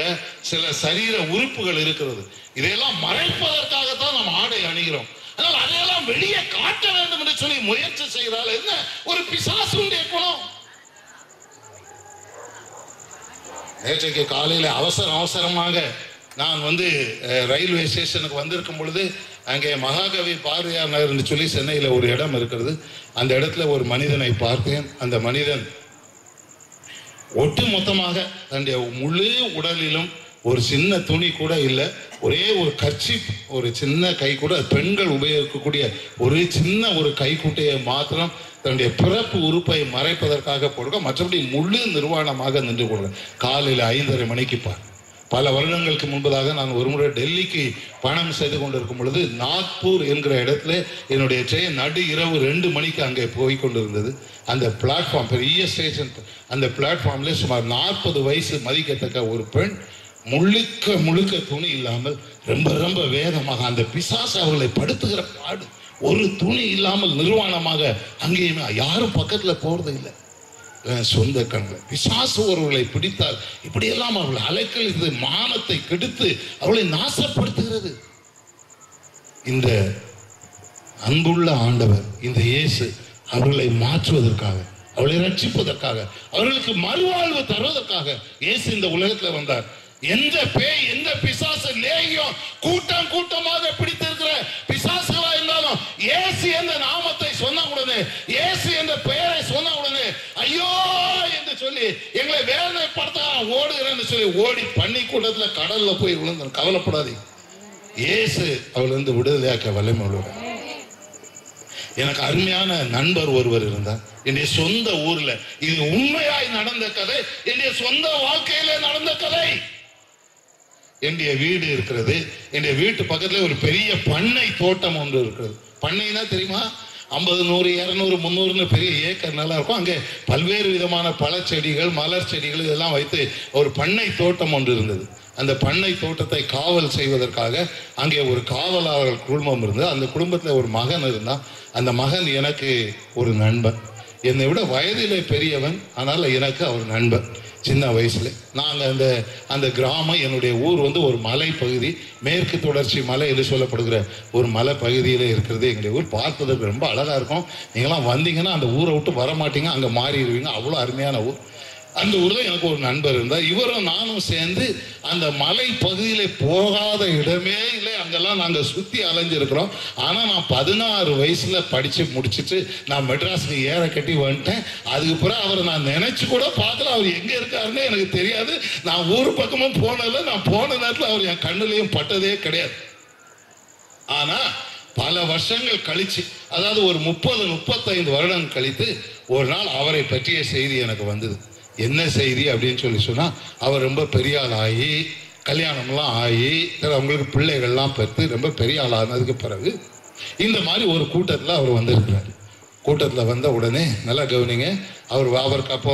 சில சரீர உறுப்புகள் இருக்கிறது. இதையெல்லாம் மறைப்பதற்காகத்தான் நாம் ஆடை அணிகிறோம். அதனால அதையெல்லாம் வெளியே காட்ட வேண்டும் என்று சொல்லி முயற்சி செய்கிறாள். என்ன ஒரு பிசாசுடைய குணம். நேற்றைக்கு காலையில் அவசரமாக நான் வந்து ரயில்வே ஸ்டேஷனுக்கு வந்திருக்கும் பொழுது அங்கே மகாகவி பாரதியார் நகர் என்று சொல்லி சென்னையில் ஒரு இடம் இருக்கிறது. அந்த இடத்துல ஒரு மனிதனை பார்த்தேன். அந்த மனிதன் ஒட்டு மொத்தமாக தன்னுடைய முழு உடலிலும் ஒரு சின்ன துணி கூட இல்லை, ஒரே ஒரு கர்ச்சீப், ஒரு சின்ன கை கூட, பெண்கள் உபயோகிக்கக்கூடிய ஒரு சின்ன ஒரு கைக்குட்டையை மாத்திரம் தன்னுடைய பிறப்பு உறுப்பை மறைப்பதற்காக போடுங்க. மற்றபடி முழு நிர்வாணமாக நின்று கொடுங்க. காலையில் 5:30 மணிக்கு பல வருடங்களுக்கு முன்பதாக நான் ஒரு முறை டெல்லிக்கு பயணம் செய்து கொண்டிருக்கும் பொழுது நாக்பூர் என்கிற இடத்துல என்னுடைய ட்ரெயின் நடு இரவு 2 மணிக்கு அங்கே போய் கொண்டிருந்தது. அந்த பிளாட்ஃபார்ம், பெரிய ஸ்டேஷன், அந்த பிளாட்ஃபார்ம்ல சுமார் 40 வயசு மதிக்கத்தக்க ஒரு பெண் முழுக்க முழுக்க துணி இல்லாமல் ரொம்ப ரொம்ப வேகமாக அந்த பிசாசு அவர்களை படுத்துகிற பாடு, ஒரு துணி இல்லாமல் நிர்வாணமாக அங்கேயுமே யாரும் பக்கத்துல போறது இல்லை. சொந்த கண்கள் பிசாசு ஒருவர்களை பிடித்தால் இப்படியெல்லாம் அவர்களை அலைக்கழித்து மானத்தை கெடுத்து அவளை நாசப்படுத்துகிறது. இந்த அன்புள்ள ஆண்டவர், இந்த இயேசு அவர்களை மாற்றுவதற்காக, அவளை ரட்சிப்பதற்காக, அவர்களுக்கு மறுவாழ்வு தருவதற்காக இயேசு இந்த உலகத்துல வந்தார். எந்த பேய், எந்த பிசாசு லேகியம் கூட்டம் கூட்டமாக பிடித்திருக்கிற பிசாசுகளா இருந்தாலும் இயேசு என்ற நாமத்தை சொன்ன உடனே, இயேசு என்ற பெயரை சொன்ன உடனே ஐயோ என்று சொல்லி எங்களை வேதனைப்படுத்த ஓடுகிறேன்னு சொல்லி ஓடி பன்னி கூட்டத்துல கடல்ல போய் விழுந்த. கவலைப்படாதீங்க, இயேசு அவள் வந்து விடுதலையாக்க வல்லமை உள்ளவர். எனக்கு அருமையான நண்பர் ஒருவர் இருந்தார் என்னுடைய சொந்த ஊர்ல. இது உண்மையாய் நடந்த கதை, என்னுடைய சொந்த வாழ்க்கையில நடந்த கதை. என்னுடைய வீடு இருக்கிறது, என்னுடைய வீட்டு பக்கத்துல ஒரு பெரிய பண்ணை தோட்டம் ஒன்று இருக்கிறது. பண்ணைனா தெரியுமா? 50, 100, 200, 300 பெரிய ஏக்கர் நல்லா இருக்கும். அங்கே பல்வேறு விதமான பழச்செடிகள், மலர் செடிகள் இதெல்லாம் வைத்து ஒரு பண்ணை தோட்டம் ஒன்று இருந்தது. அந்த பண்ணை தோட்டத்தை காவல் செய்வதற்காக அங்கே ஒரு காவலாளர் குடும்பம் இருந்தது. அந்த குடும்பத்தில் ஒரு மகன் இருந்தான். அந்த மகன் எனக்கு ஒரு நண்பன், என்னை விட வயதிலே பெரியவன், ஆனால் எனக்கு அவர் நண்பன். சின்ன வயசுல நாங்கள் அந்த கிராமம், என்னுடைய ஊர் வந்து ஒரு மலை பகுதி, மேற்கு தொடர்ச்சி மலை என்று சொல்லப்படுகிற ஒரு மலை பகுதியில் இருக்கிறது எங்களுடைய ஊர். பார்ப்பதற்கு ரொம்ப அழகா இருக்கும். நீங்களாம் வந்தீங்கன்னா அந்த ஊரை விட்டு வர மாட்டீங்க, அங்கே மாறிடுவீங்க, அவ்வளோ அருமையான ஊர். அந்த ஊர்ல எனக்கு ஒரு நண்பர் இருந்தார். இவரும் நானும் சேர்ந்து அந்த மலை பகுதியில போகாத இடமே இல்லை, அங்கெல்லாம் நாங்கள் சுத்தி அலைஞ்சிருக்கிறோம். ஆனா நான் 16 வயசுல படிச்சு முடிச்சுட்டு நான் மெட்ராஸ்க்கு ஏற கட்டி வந்துட்டேன். அதுக்கு பிறகு அவரை நான் நினைச்சு கூட பார்க்கல. அவர் எங்க இருக்காருன்னு எனக்கு தெரியாது. நான் ஊர் பக்கமும் போனதில்லை. நான் போன நேரத்தில் அவர் என் கண்ணுலையும் பட்டதே கிடையாது. ஆனா பல வருஷங்கள் கழிச்சு, அதாவது ஒரு 30-35 வருடம் கழித்து ஒரு நாள் அவரை பற்றிய செய்தி எனக்கு வந்தது. என்ன செய்தி அப்படின்னு சொன்னா, அவர் ரொம்ப பெரிய ஆள் ஆகி, கல்யாணம்லாம் ஆகி, அவங்களுக்கு பிள்ளைகள்லாம் பெற்று ரொம்ப பெரிய ஆள் ஆனதுக்கு பிறகு இந்த மாதிரி ஒரு கூட்டத்தில் அவர் வந்திருக்கிறார். கூட்டத்தில் வந்த உடனே நல்லா கவனிங்க, அவருக்கு அப்போ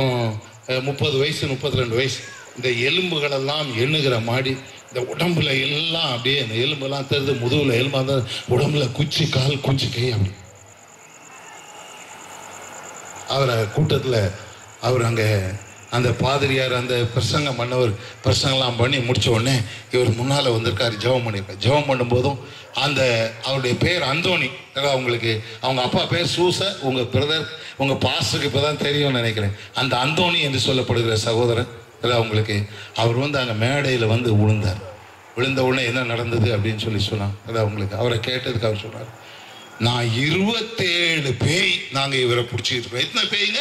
30 வயசு 32 வயசு. இந்த எலும்புகளெல்லாம் எண்ணுகிற மாதிரி இந்த உடம்புல எல்லாம் அப்படியே இந்த எலும்பெல்லாம் தெரிஞ்சு, முதுகுல எலும்பா இருந்தா உடம்புல குச்சி கால் குச்சி கை அப்படி. அவரை கூட்டத்தில் அவர் அங்கே அந்த பாதிரியார், அந்த பிரசங்க மன்னவர் பிரசங்கெல்லாம் பண்ணி முடிச்ச உடனே இவர் முன்னால் வந்திருக்காரு, ஜெபம் பண்ணியிருக்காரு. ஜெபம் பண்ணும்போதும் அந்த அவருடைய பேர் அந்தோணி. அவங்களுக்கு அவங்க அப்பா பேர் சூசர், உங்கள் பிரதர், உங்கள் பாஸ்டருக்கு இப்போ தான் தெரியும்னு நினைக்கிறேன். அந்த அந்தோணி என்று சொல்லப்படுகிற சகோதரன் அவங்களுக்கு அவர் வந்து அங்கே மேடையில் வந்து விழுந்தார். விழுந்த உடனே என்ன நடந்தது அப்படின்னு சொன்னாங்க. அவங்களுக்கு அவரை கேட்டதுக்கு அவர் சொன்னார், நான் 27 பேய் நாங்கள் இவரை பிடிச்சிட்டு இருக்கோம். எத்தனை பேய்ங்க?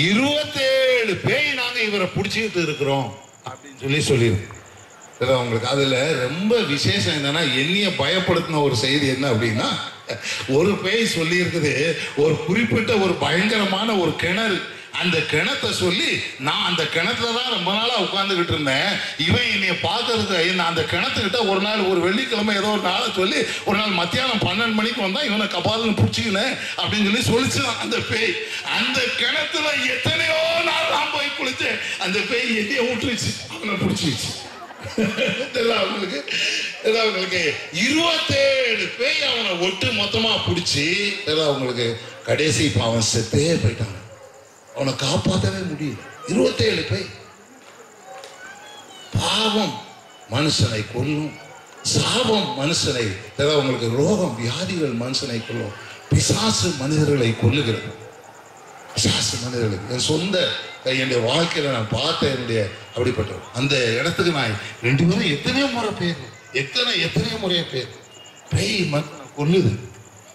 27 பேய் நாங்க இவரை பிடிச்சிட்டு இருக்கிறோம் அப்படின்னு சொல்லியிருக்கு. அவங்களுக்கு அதுல ரொம்ப விசேஷம் என்னன்னா, என்னைய பயப்படுத்தின ஒரு செய்தி என்ன அப்படின்னா, ஒரு பேய் சொல்லி இருக்குது ஒரு குறிப்பிட்ட ஒரு பயங்கரமான ஒரு கிணறு, அந்த கிணத்தை சொல்லி நான் அந்த கிணத்துல தான் ரொம்ப நாளா உட்கார்ந்துகிட்டு இருந்தேன். இவன் என்னைய பார்க்கறதுக்கு நான் அந்த கிணத்துக்கிட்ட ஒரு நாள் ஒரு வெள்ளிக்கிழமை ஏதோ ஒரு நாளை சொல்லி ஒரு நாள் மத்தியானம் 12 மணிக்கு வந்தா இவனை கபாலன்னு பிடிச்சிக்கினேன் அப்படின்னு சொல்லிச்சு அந்த பேய். அந்த கிணத்துல எத்தனையோ நாள் நான் போய் குளிச்சேன். அந்த பேய் என்னைய விட்டுருச்சு, அவனை பிடிச்சிருச்சு. அவங்களுக்கு 27 பேய் அவனை ஒட்டு மொத்தமா பிடிச்சி அவங்களுக்கு கடைசி அவன் செத்தே போயிட்டான். அவனை காப்பாற்றவே முடியும். 27 பேய். பாவம் மனுஷனை கொல்லும், சாபம் மனுஷனை, உங்களுக்கு ரோகம் வியாதிகள் மனுஷனை கொல்லும், பிசாசு மனிதர்களை கொல்லுகிறது. பிசாசு மனிதர்களுக்கு என் சொந்த என்னுடைய வாழ்க்கையில நான் பார்த்த என்னுடைய அப்படிப்பட்ட அந்த இடத்துக்கு நான் 2 பேரும் எத்தனையோ முறை பேர், எத்தனையோ முறைய பேர் பேய் மக்களை கொல்லுது,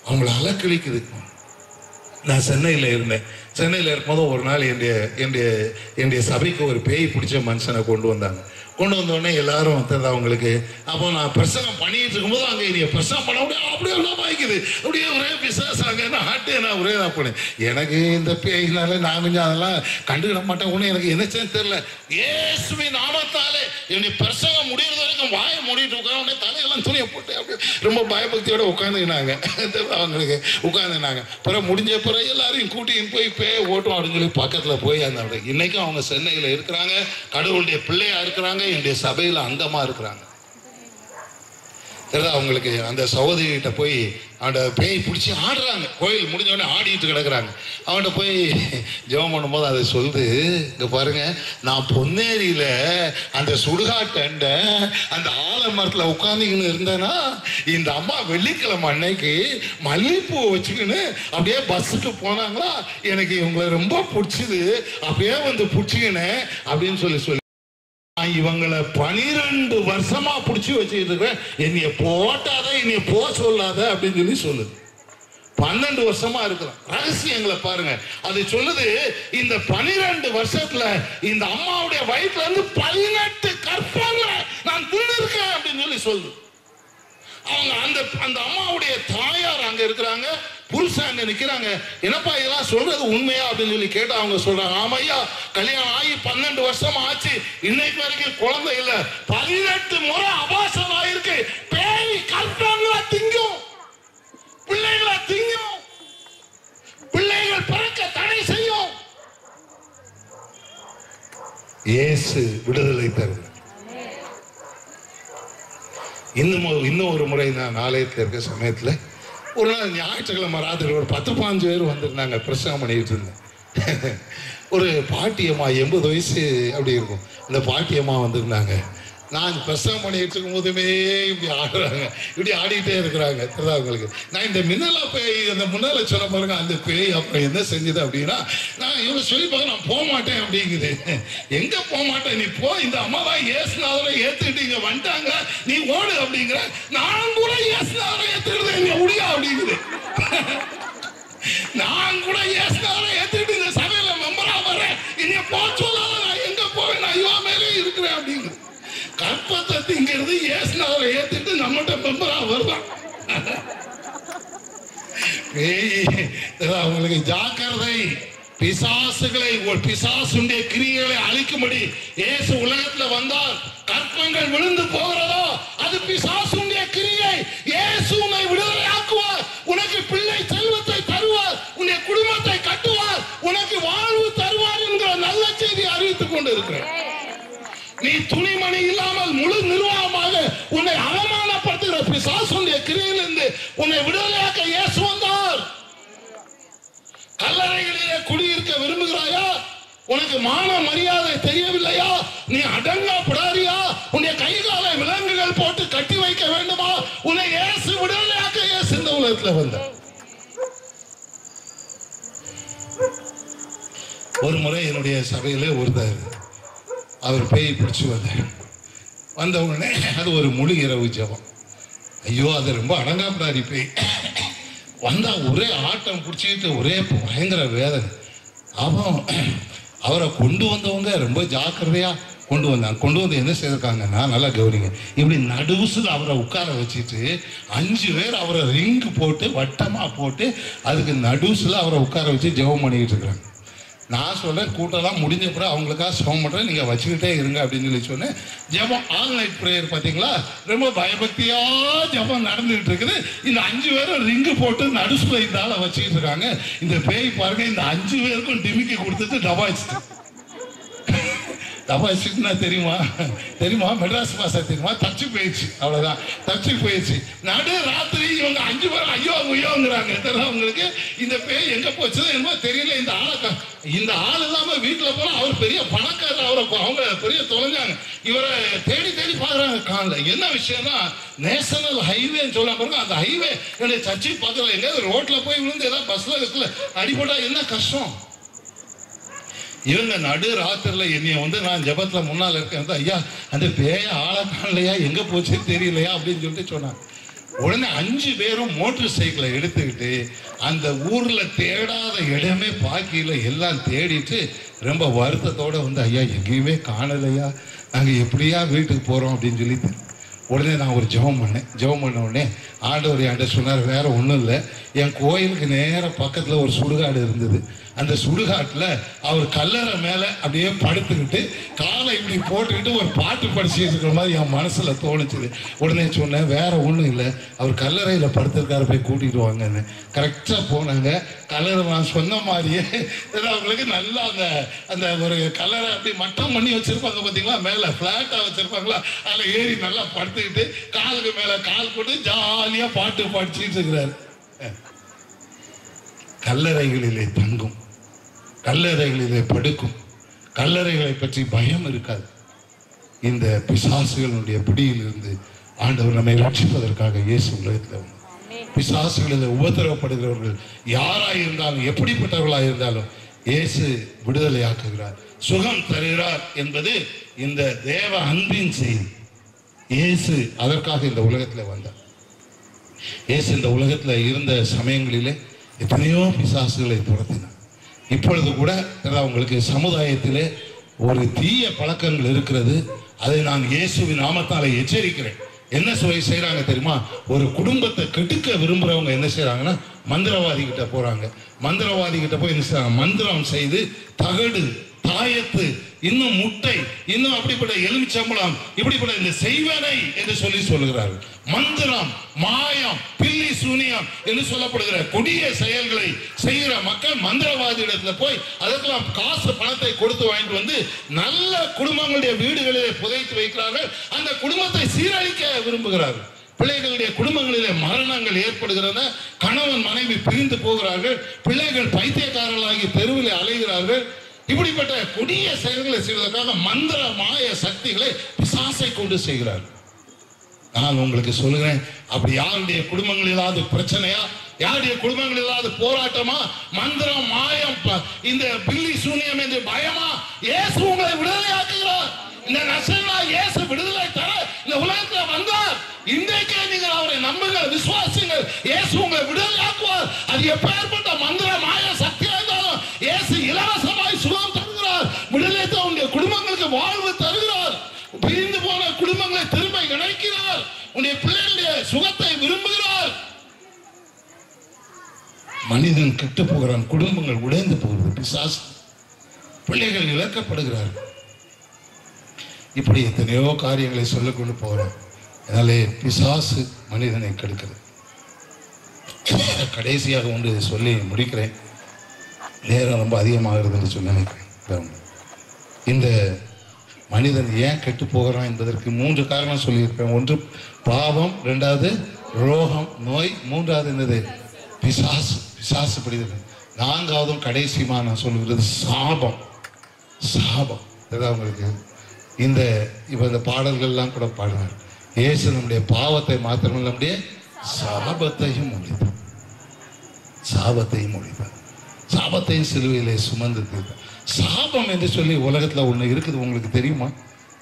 அவங்களை அலக்களிக்குது. நான் சென்னையில் இருந்தேன். சென்னையில் இருக்கும்போது ஒரு நாள் என்னுடைய சபைக்கு ஒரு பேய் பிடிச்ச மனுஷனை கொண்டு வந்தாங்க. கொண்டு வந்தோடனே எல்லாரும் அவங்களுக்கு அப்போ நான் பிரசங்கம் பண்ணிட்டு இருக்கும்போது அங்கே என்னைய பிரசங்கம் பண்ண முடியாது, அப்படியே எல்லாம் வாய்க்குது, அப்படியே ஒரே பிசாசு அங்கே ஹாட்டு நான் ஒரே தான் போனேன். எனக்கு இந்த பேயினால நான் கொஞ்சம் அதெல்லாம் கண்டுக்கிட மாட்டேன். ஒன்று எனக்கு என்ன செய்ய தெரியல. இயேசுவின் நாமத்தாலே என்னுடைய பிரசங்கம் முடிகிறது வரைக்கும் எல்லாம் வாயை மூடிட்டு உட்காந்து தலையெல்லாம் துணியை போட்டு அப்படி ரொம்ப பயபக்தியோட உட்காந்துக்கினாங்க. அவங்களுக்கு உட்காந்துனாங்க. பிறகு முடிஞ்ச பிறகு எல்லாரையும் கூட்டின்னு போய் ஓட்டும் அப்படின்னு சொல்லி பக்கத்தில் போய் அந்த இன்னைக்கும் அவங்க சென்னையில் இருக்கிறாங்க. கடவுளுடைய பிள்ளையா இருக்கிறாங்க. என்னுடைய சபையில் அங்கமா இருக்கிறாங்க. அவங்களுக்கு அந்த சகோதரிகிட்ட போய் அவன்கிட்ட பேய் பிடிச்சி ஆடுறாங்க. கோயில் முடிஞ்சவொடனே ஆடிட்டு கிடக்குறாங்க. அவன்கிட்ட போய் ஜெபம் பண்ணும்போது அதை சொல்லுது, இங்க பாருங்க, நான் பொன்னேரியில அந்த சுடுகாட்டண்ட அந்த ஆலமரத்தில் உட்காந்துக்கின்னு இருந்தேன்னா இந்த அம்மா வெள்ளிக்கிழமை அன்னைக்கு மல்லிப்பூ வச்சுக்கின்னு அப்படியே பஸ்ஸுக்கு போனாங்களா, எனக்கு இவங்களை ரொம்ப பிடிச்சிது, அப்படியே வந்து பிடிச்சிக்கினேன் அப்படின்னு சொல்லி இவங்களை 12 வருஷமா பிடிச்சி வச்சுக்கிட்டு இருக்கிறேன். என்னைய போட்டாத, என்னைய போ சொல்லாத அப்படின்னு சொல்லி சொல்லுது. 12 வருஷமா இருக்கிறோம். ரகசியங்களை பாருங்க. அது சொல்லுது, இந்த 12 வருஷத்துல இந்த அம்மாவுடைய வயிற்றுல இருந்து 18 கற்பங்களை நான் தின்னிருக்கேன் அப்படின்னு சொல்லி சொல்லுது. அவங்க அந்த அம்மாவுடைய தாயார் அங்க இருக்கிறாங்க, புருஷன் அங்க நிக்கிறாங்க. என்னப்பா இதெல்லாம் சொல்றது உண்மையா அப்படின்னு சொல்லி கேட்டா அவங்க சொல்றாங்க, ஆமையா, கல்யாணம் ஆகி 12 வருஷம் ஆச்சு, இன்னைக்கு வரைக்கும் குழந்தை இல்ல, 18 முறை அபாசம் ஆயிருக்கு. பேய் கற்பங்களை திங்கும், பிள்ளைகளை திங்கும், பிள்ளைகள் பிறக்க தடை செய்யும். இயேசு விடுதலை தருகிறார். இன்னும் ஒரு முறை நான் ஆலயத்தில் இருக்க சமயத்துல ஒரு நாள் ஞாயிற்றுக்கிழமை ராத்திரி ஒரு 10-15 பேர் வந்திருந்தாங்க. பிரசங்கம் பண்ணிட்டு இருந்தேன். ஒரு பாட்டியம்மா 80 வயசு அப்படி இருக்கும். அந்த பாட்டியம்மா வந்திருந்தாங்க. நான் பிரசங்கம் பண்ணிட்டு இருக்கும் போதுமே இப்படி ஆடுறாங்க, இப்படி ஆடிட்டே இருக்கிறாங்க. அவங்களுக்கு நான் இந்த மின்னலா பேய் அந்த முன்னால சொல்ல பாருங்க, அந்த பேய் அப்புறம் என்ன செஞ்சது அப்படின்னா, நான் இவங்க சொல்லி பார்க்க நான் போக மாட்டேன் அப்படிங்குது. எங்க போக மாட்டேன், நீ போ, இந்த அம்மா தான் இயேசுநாதரை ஏத்துக்கிட்டு இங்க வந்துட்டாங்க, நீ ஓடு அப்படிங்கிற. நான் கூட இயேசுநாதரை ஏத்துக்கிட்டு இங்க முடியா அப்படிங்குது. நான் கூட இயேசுநாதரை ஏத்துக்கிட்டு இந்த சபையில மெம்பரா வரேன், இனி போ சொல்லாத, நான் எங்க போவேன், நான் இவா மேலே இருக்கிறேன் அப்படிங்குது. கற்பத்தை திங்கிறது இயேசுநாதரை ஏத்துட்டு நம்மகிட்ட மெம்பரா வருதான். அவங்களுக்கு ஜாக்கிரதை. பிசாசுகளை, பிசாசுடைய கிரியைகளை அழிக்கும்படி இயேசு உலகத்துல வந்தால் கற்பங்கள் விழுந்து போகிறதோ அது பிசாசுடைய கிரியை. இயேசு உன்னை விடுதலை ஆக்குவார், உனக்கு பிள்ளை செல்வத்தை தருவார், உன்னை குடும்பத்தை கட்டுவார், உனக்கு வாழ்வு தருவார் என்கிற நல்ல செய்தி அறிவித்துக் கொண்டு இருக்கிறேன். நீ துணிமணி இல்லாமல் முழு நிர்வாகமாக உன்னை அவமானப்படுத்துகிற பிசாசுடைய கிரியிலிருந்து உன்னை விடுதலையாக்க இயேசு வந்தார். கல்லறைகளிலே குடியிருக்க விரும்புகிறாயா? உனக்கு மான மரியாதை தெரியவில்லையா? நீ அடங்கப்படாரியா? உன்னை கைகாலை விலங்குகள் போட்டு கட்டி வைக்க வேண்டுமா? உன்னை இயேசு விடுதலையாக்க இயேசு இந்த உலகத்தில் வந்தார். ஒரு முறை என்னுடைய சபையிலே ஒருத்தர் அவர் பேய் பிடிச்சி வந்த உடனே அது ஒரு முழு இரவு ஜெபம். ஐயோ, அது ரொம்ப அடங்காப்படாரி பேய் வந்தா ஒரே ஆட்டம் பிடிச்சிக்கிட்டு ஒரே பயங்கர வேதனை. அவரை கொண்டு வந்தவங்க ரொம்ப ஜாக்கிரதையா கொண்டு வந்து என்ன செய்திருக்காங்கன்னா, நல்லா கவனிங்க, இப்படி நடுவுசில் அவரை உட்கார வச்சுட்டு 5 பேர் அவரை ரிங்கு போட்டு வட்டமா போட்டு அதுக்கு நடுவுசில் அவரை உட்கார வச்சு ஜெபம் பண்ணிக்கிட்டு இருக்கிறாங்க. நான் சொல்றேன், கூட்டம்லாம் முடிஞ்ச பிறகு அவங்களுக்காக ஜெபம் பண்றேன், நீங்க வச்சுக்கிட்டே இருங்க அப்படின்னு சொல்லி சொன்னேன். ஜெபம் ஆன்லைன் பிரேயர் பார்த்தீங்களா, ரொம்ப பயபக்தியா ஜெபம் நடந்துகிட்டு இருக்குது. இந்த 5 பேரும் ரிங்கு போட்டு நடுசுல இந்த ஆளை வச்சுக்கிட்டு இருக்காங்க. இந்த பேய் பாருங்க, இந்த 5 பேருக்கும் டிமிக்கி கொடுத்துட்டு டபாய்ச்சுன்னா தெரியுமா மெட்ராஸ் பாஷா தெரியுமா? தச்சு போயிடுச்சு, அவ்வளவுதான், தச்சு போயிடுச்சு. நடு ராத்திரி இவங்க 5 பேரும் ஐயோங்கிறாங்க. உங்களுக்கு இந்த பேய் எங்க போச்சு என்னமோ தெரியல. இந்த ஆள் இல்லாம வீட்டுல போனா அவர் பெரிய பணக்காரர், அவங்க பெரிய தொலைஞ்சாங்க. இவரை தேடி பாக்குறாங்க, காணல. என்ன விஷயம்னா, நேஷனல் ஹைவேன்னு சொல்ல பாருங்க, அந்த ஹைவே என்னுடைய சர்ச்சை பக்கத்துல எங்க ரோட்ல போய் விழுந்து ஏதாவது பஸ்ல அடிபட்டா என்ன கஷ்டம். இவங்க நடு ராத்திரில என்னைய நான் ஜபத்துல முன்னால் இருக்கேன், ஐயா அந்த பேய ஆளை காணலையா, எங்க போச்சு தெரியலையா அப்படின்னு சொல்லிட்டு சொன்னாங்க. உடனே 5 பேரும் மோட்டர் சைக்கிளை எடுத்துக்கிட்டு அந்த ஊர்ல தேடாத இடமே பாக்கியில எல்லாம் தேடிட்டு ரொம்ப வருத்தத்தோட ஐயா எங்கேயுமே காணலையா, நாங்க எப்படியா வீட்டுக்கு போறோம் அப்படின்னு சொல்லி. உடனே நான் ஒரு ஜெபம் பண்ணேன். ஜெபம் பண்ண உடனே ஆண்டவர் என்கிட்ட சொன்னார், வேற ஒன்றும் இல்லை, என் கோயிலுக்கு நேர பக்கத்தில் ஒரு சுடுகாடு இருந்தது. அந்த சுடுகாட்டில் அவர் கல்லறை மேலே அப்படியே படுத்துக்கிட்டு காலை இப்படி போட்டுக்கிட்டு ஒரு பாட்டு படிச்சுட்டு இருக்கிற மாதிரி என் மனசில் தோணுச்சுது. உடனே சொன்னேன், வேற ஒன்றும் இல்லை, அவர் கல்லறையில் படுத்திருக்காரு, போய் கூட்டிகிட்டு வாங்கன்னு. கரெக்டாக போனாங்க. கல்லறை நான் சொன்ன மாதிரியே அவங்களுக்கு நல்லா அந்த அந்த ஒரு கல்லறை அப்படி மட்டம் பண்ணி வச்சுருப்பாங்க பார்த்தீங்களா, மேலே ஃப்ளாட்டாக வச்சுருப்பாங்களா, அதில் ஏறி நல்லா படுத்துக்கிட்டு காலுக்கு மேலே கால் போட்டு ஜாலியாக பாட்டு படிச்சுட்டு இருக்கிறாரு. கல்லறைகளிலே தங்கும், கல்லறைகளிலே படுக்கும், கல்லறைகளை பற்றி பயம் இருக்காது. இந்த பிசாசுகளுடைய பிடியிலிருந்து ஆண்டவர் நம்மை ரட்சிப்பதற்காக இயேசு உலகத்தில் வந்தார். பிசாசுகளில் உபத்திரவப்படுகிறவர்கள் யாராக இருந்தாலும் எப்படிப்பட்டவர்களாக இருந்தாலும் இயேசு விடுதலை ஆக்குகிறார், சுகம் தருகிறார் என்பது இந்த தேவ அன்பின் செய்தி. இயேசு அதற்காக இந்த உலகத்தில் வந்தார். இயேசு இந்த உலகத்தில் இருந்த சமயங்களிலே எத்தனையோ பிசாசுகளை துரத்தினார். இப்பொழுது கூட உங்களுக்கு சமுதாயத்திலே ஒரு தீய பழக்கங்கள் இருக்கிறது. அதை நான் இயேசுவின் நாமத்தாலே எச்சரிக்கிறேன். என்ன செய்யறாங்க தெரியுமா? ஒரு குடும்பத்தை கெடுக்க விரும்புறவங்க என்ன செய்யறாங்கன்னா, மந்திரவாதி கிட்ட போறாங்க. மந்திரவாதி கிட்ட போய் என்ன செய்யறாங்க? மந்திரம் செய்து தகடு, தாயத்து, இன்னும் முட்டை, இன்னும் அப்படிப்பட்ட எலுமிச்சம்பளம், இப்படிப்பட்ட இந்த செய்வனை என்று சொல்லுகிறார்கள். மந்திரம், மாயம், பில்லி சூனியம் என்று சொல்லப்படுகிற கொடிய செயல்களை செய்கிற மக்கள் மந்திரவாதி இடத்துல போய் அதற்கெல்லாம் காசு பணத்தை கொடுத்து வாங்கிட்டு வந்து நல்ல குடும்பங்களுடைய வீடுகளிலே புதைத்து வைக்கிறார்கள். அந்த குடும்பத்தை சீரழிக்க விரும்புகிறார்கள். பிள்ளைகளுடைய குடும்பங்களிலே மரணங்கள் ஏற்படுகிறத, கணவன் மனைவி பிரிந்து போகிறார்கள், பிள்ளைகள் பைத்தியக்காரர்களாகி தெருவில் அலைகிறார்கள். இப்படிப்பட்ட கொடிய செயல்களை செய்வதற்காக மந்திர மாய சக்திகளை பிசாசை கொண்டு செய்கிறார்கள். நான் உங்களுக்கு சொல்லுகிறேன், அப்படி யாருடைய குடும்பங்கள் ஏதாவது பிரச்சனையா, யாருடைய குடும்பங்கள் ஏதாவது போராட்டமா, மந்திரம், மாயம், இந்த பில்லி சூனியம் என்று பயமா, இயேசு உங்களை விடுதலை ஆக்குகிறார். இந்த நசரேயனா இயேசு விடுதலை தர இந்த உலகத்தில் வந்தார். இன்றைக்கே நீங்கள் அவரை நம்புங்கள், விசுவாசிங்கள், இயேசு உங்களை விடுதலை ஆக்குவார். அது எப்பேற்பட்ட மந்திர மாய சக்தியா இருந்தாலும் இயேசு இலவசமாய் சுகம் தருகிறார். விடுதலை உங்களுடைய குடும்பங்களுக்கு வாழ்வு தருகிறார். பிரிந்து போன குடும்பங்களை திரும்ப இணைக்கிறார். உன்னுடைய பிள்ளைகளுடைய சுகத்தை விரும்புகிறார். மனிதன் கெட்டு போகிறான், குடும்பங்கள் உடைந்து போகிறது, பிசாசு, பிள்ளைகள் இழக்கப்படுகிறார்கள். இப்படி எத்தனையோ காரியங்களை சொல்லிக் கொண்டு போகிறோம். அதனாலே பிசாசு மனிதனை கெடுக்கிறது. கடைசியாக ஒன்று சொல்லி முடிக்கிறேன், நேரம் ரொம்ப அதிகமாகிறது என்று சொல்லி நினைக்கிறேன். இந்த மனிதன் ஏன் கெட்டு போகிறான் என்பதற்கு 3 காரணம் சொல்லியிருப்பேன். ஒன்று பாவம், 2வது ரோகம், நோய், 3வது என்னது? பிசாசு, பிசாசு பிடிக்கிறது. 4வதும் கடைசியுமா நான் சொல்லுகிறது சாபம். சாபம் அவங்களுக்கு இந்த இப்போ இந்த பாடல்கள்லாம் கூட பாடுவார். இயேசு நம்முடைய பாவத்தை மாத்திரமல்ல, நம்முடைய சாபத்தையும் ஒழித்தார். சாபத்தையும் ஒழித்தார். சாபத்தையும் சிலுவையிலே சுமந்து தீர்த்தார். சாபம் என்று சொல்லி உலகத்தில் ஒன்று இருக்குது, உங்களுக்கு தெரியுமா?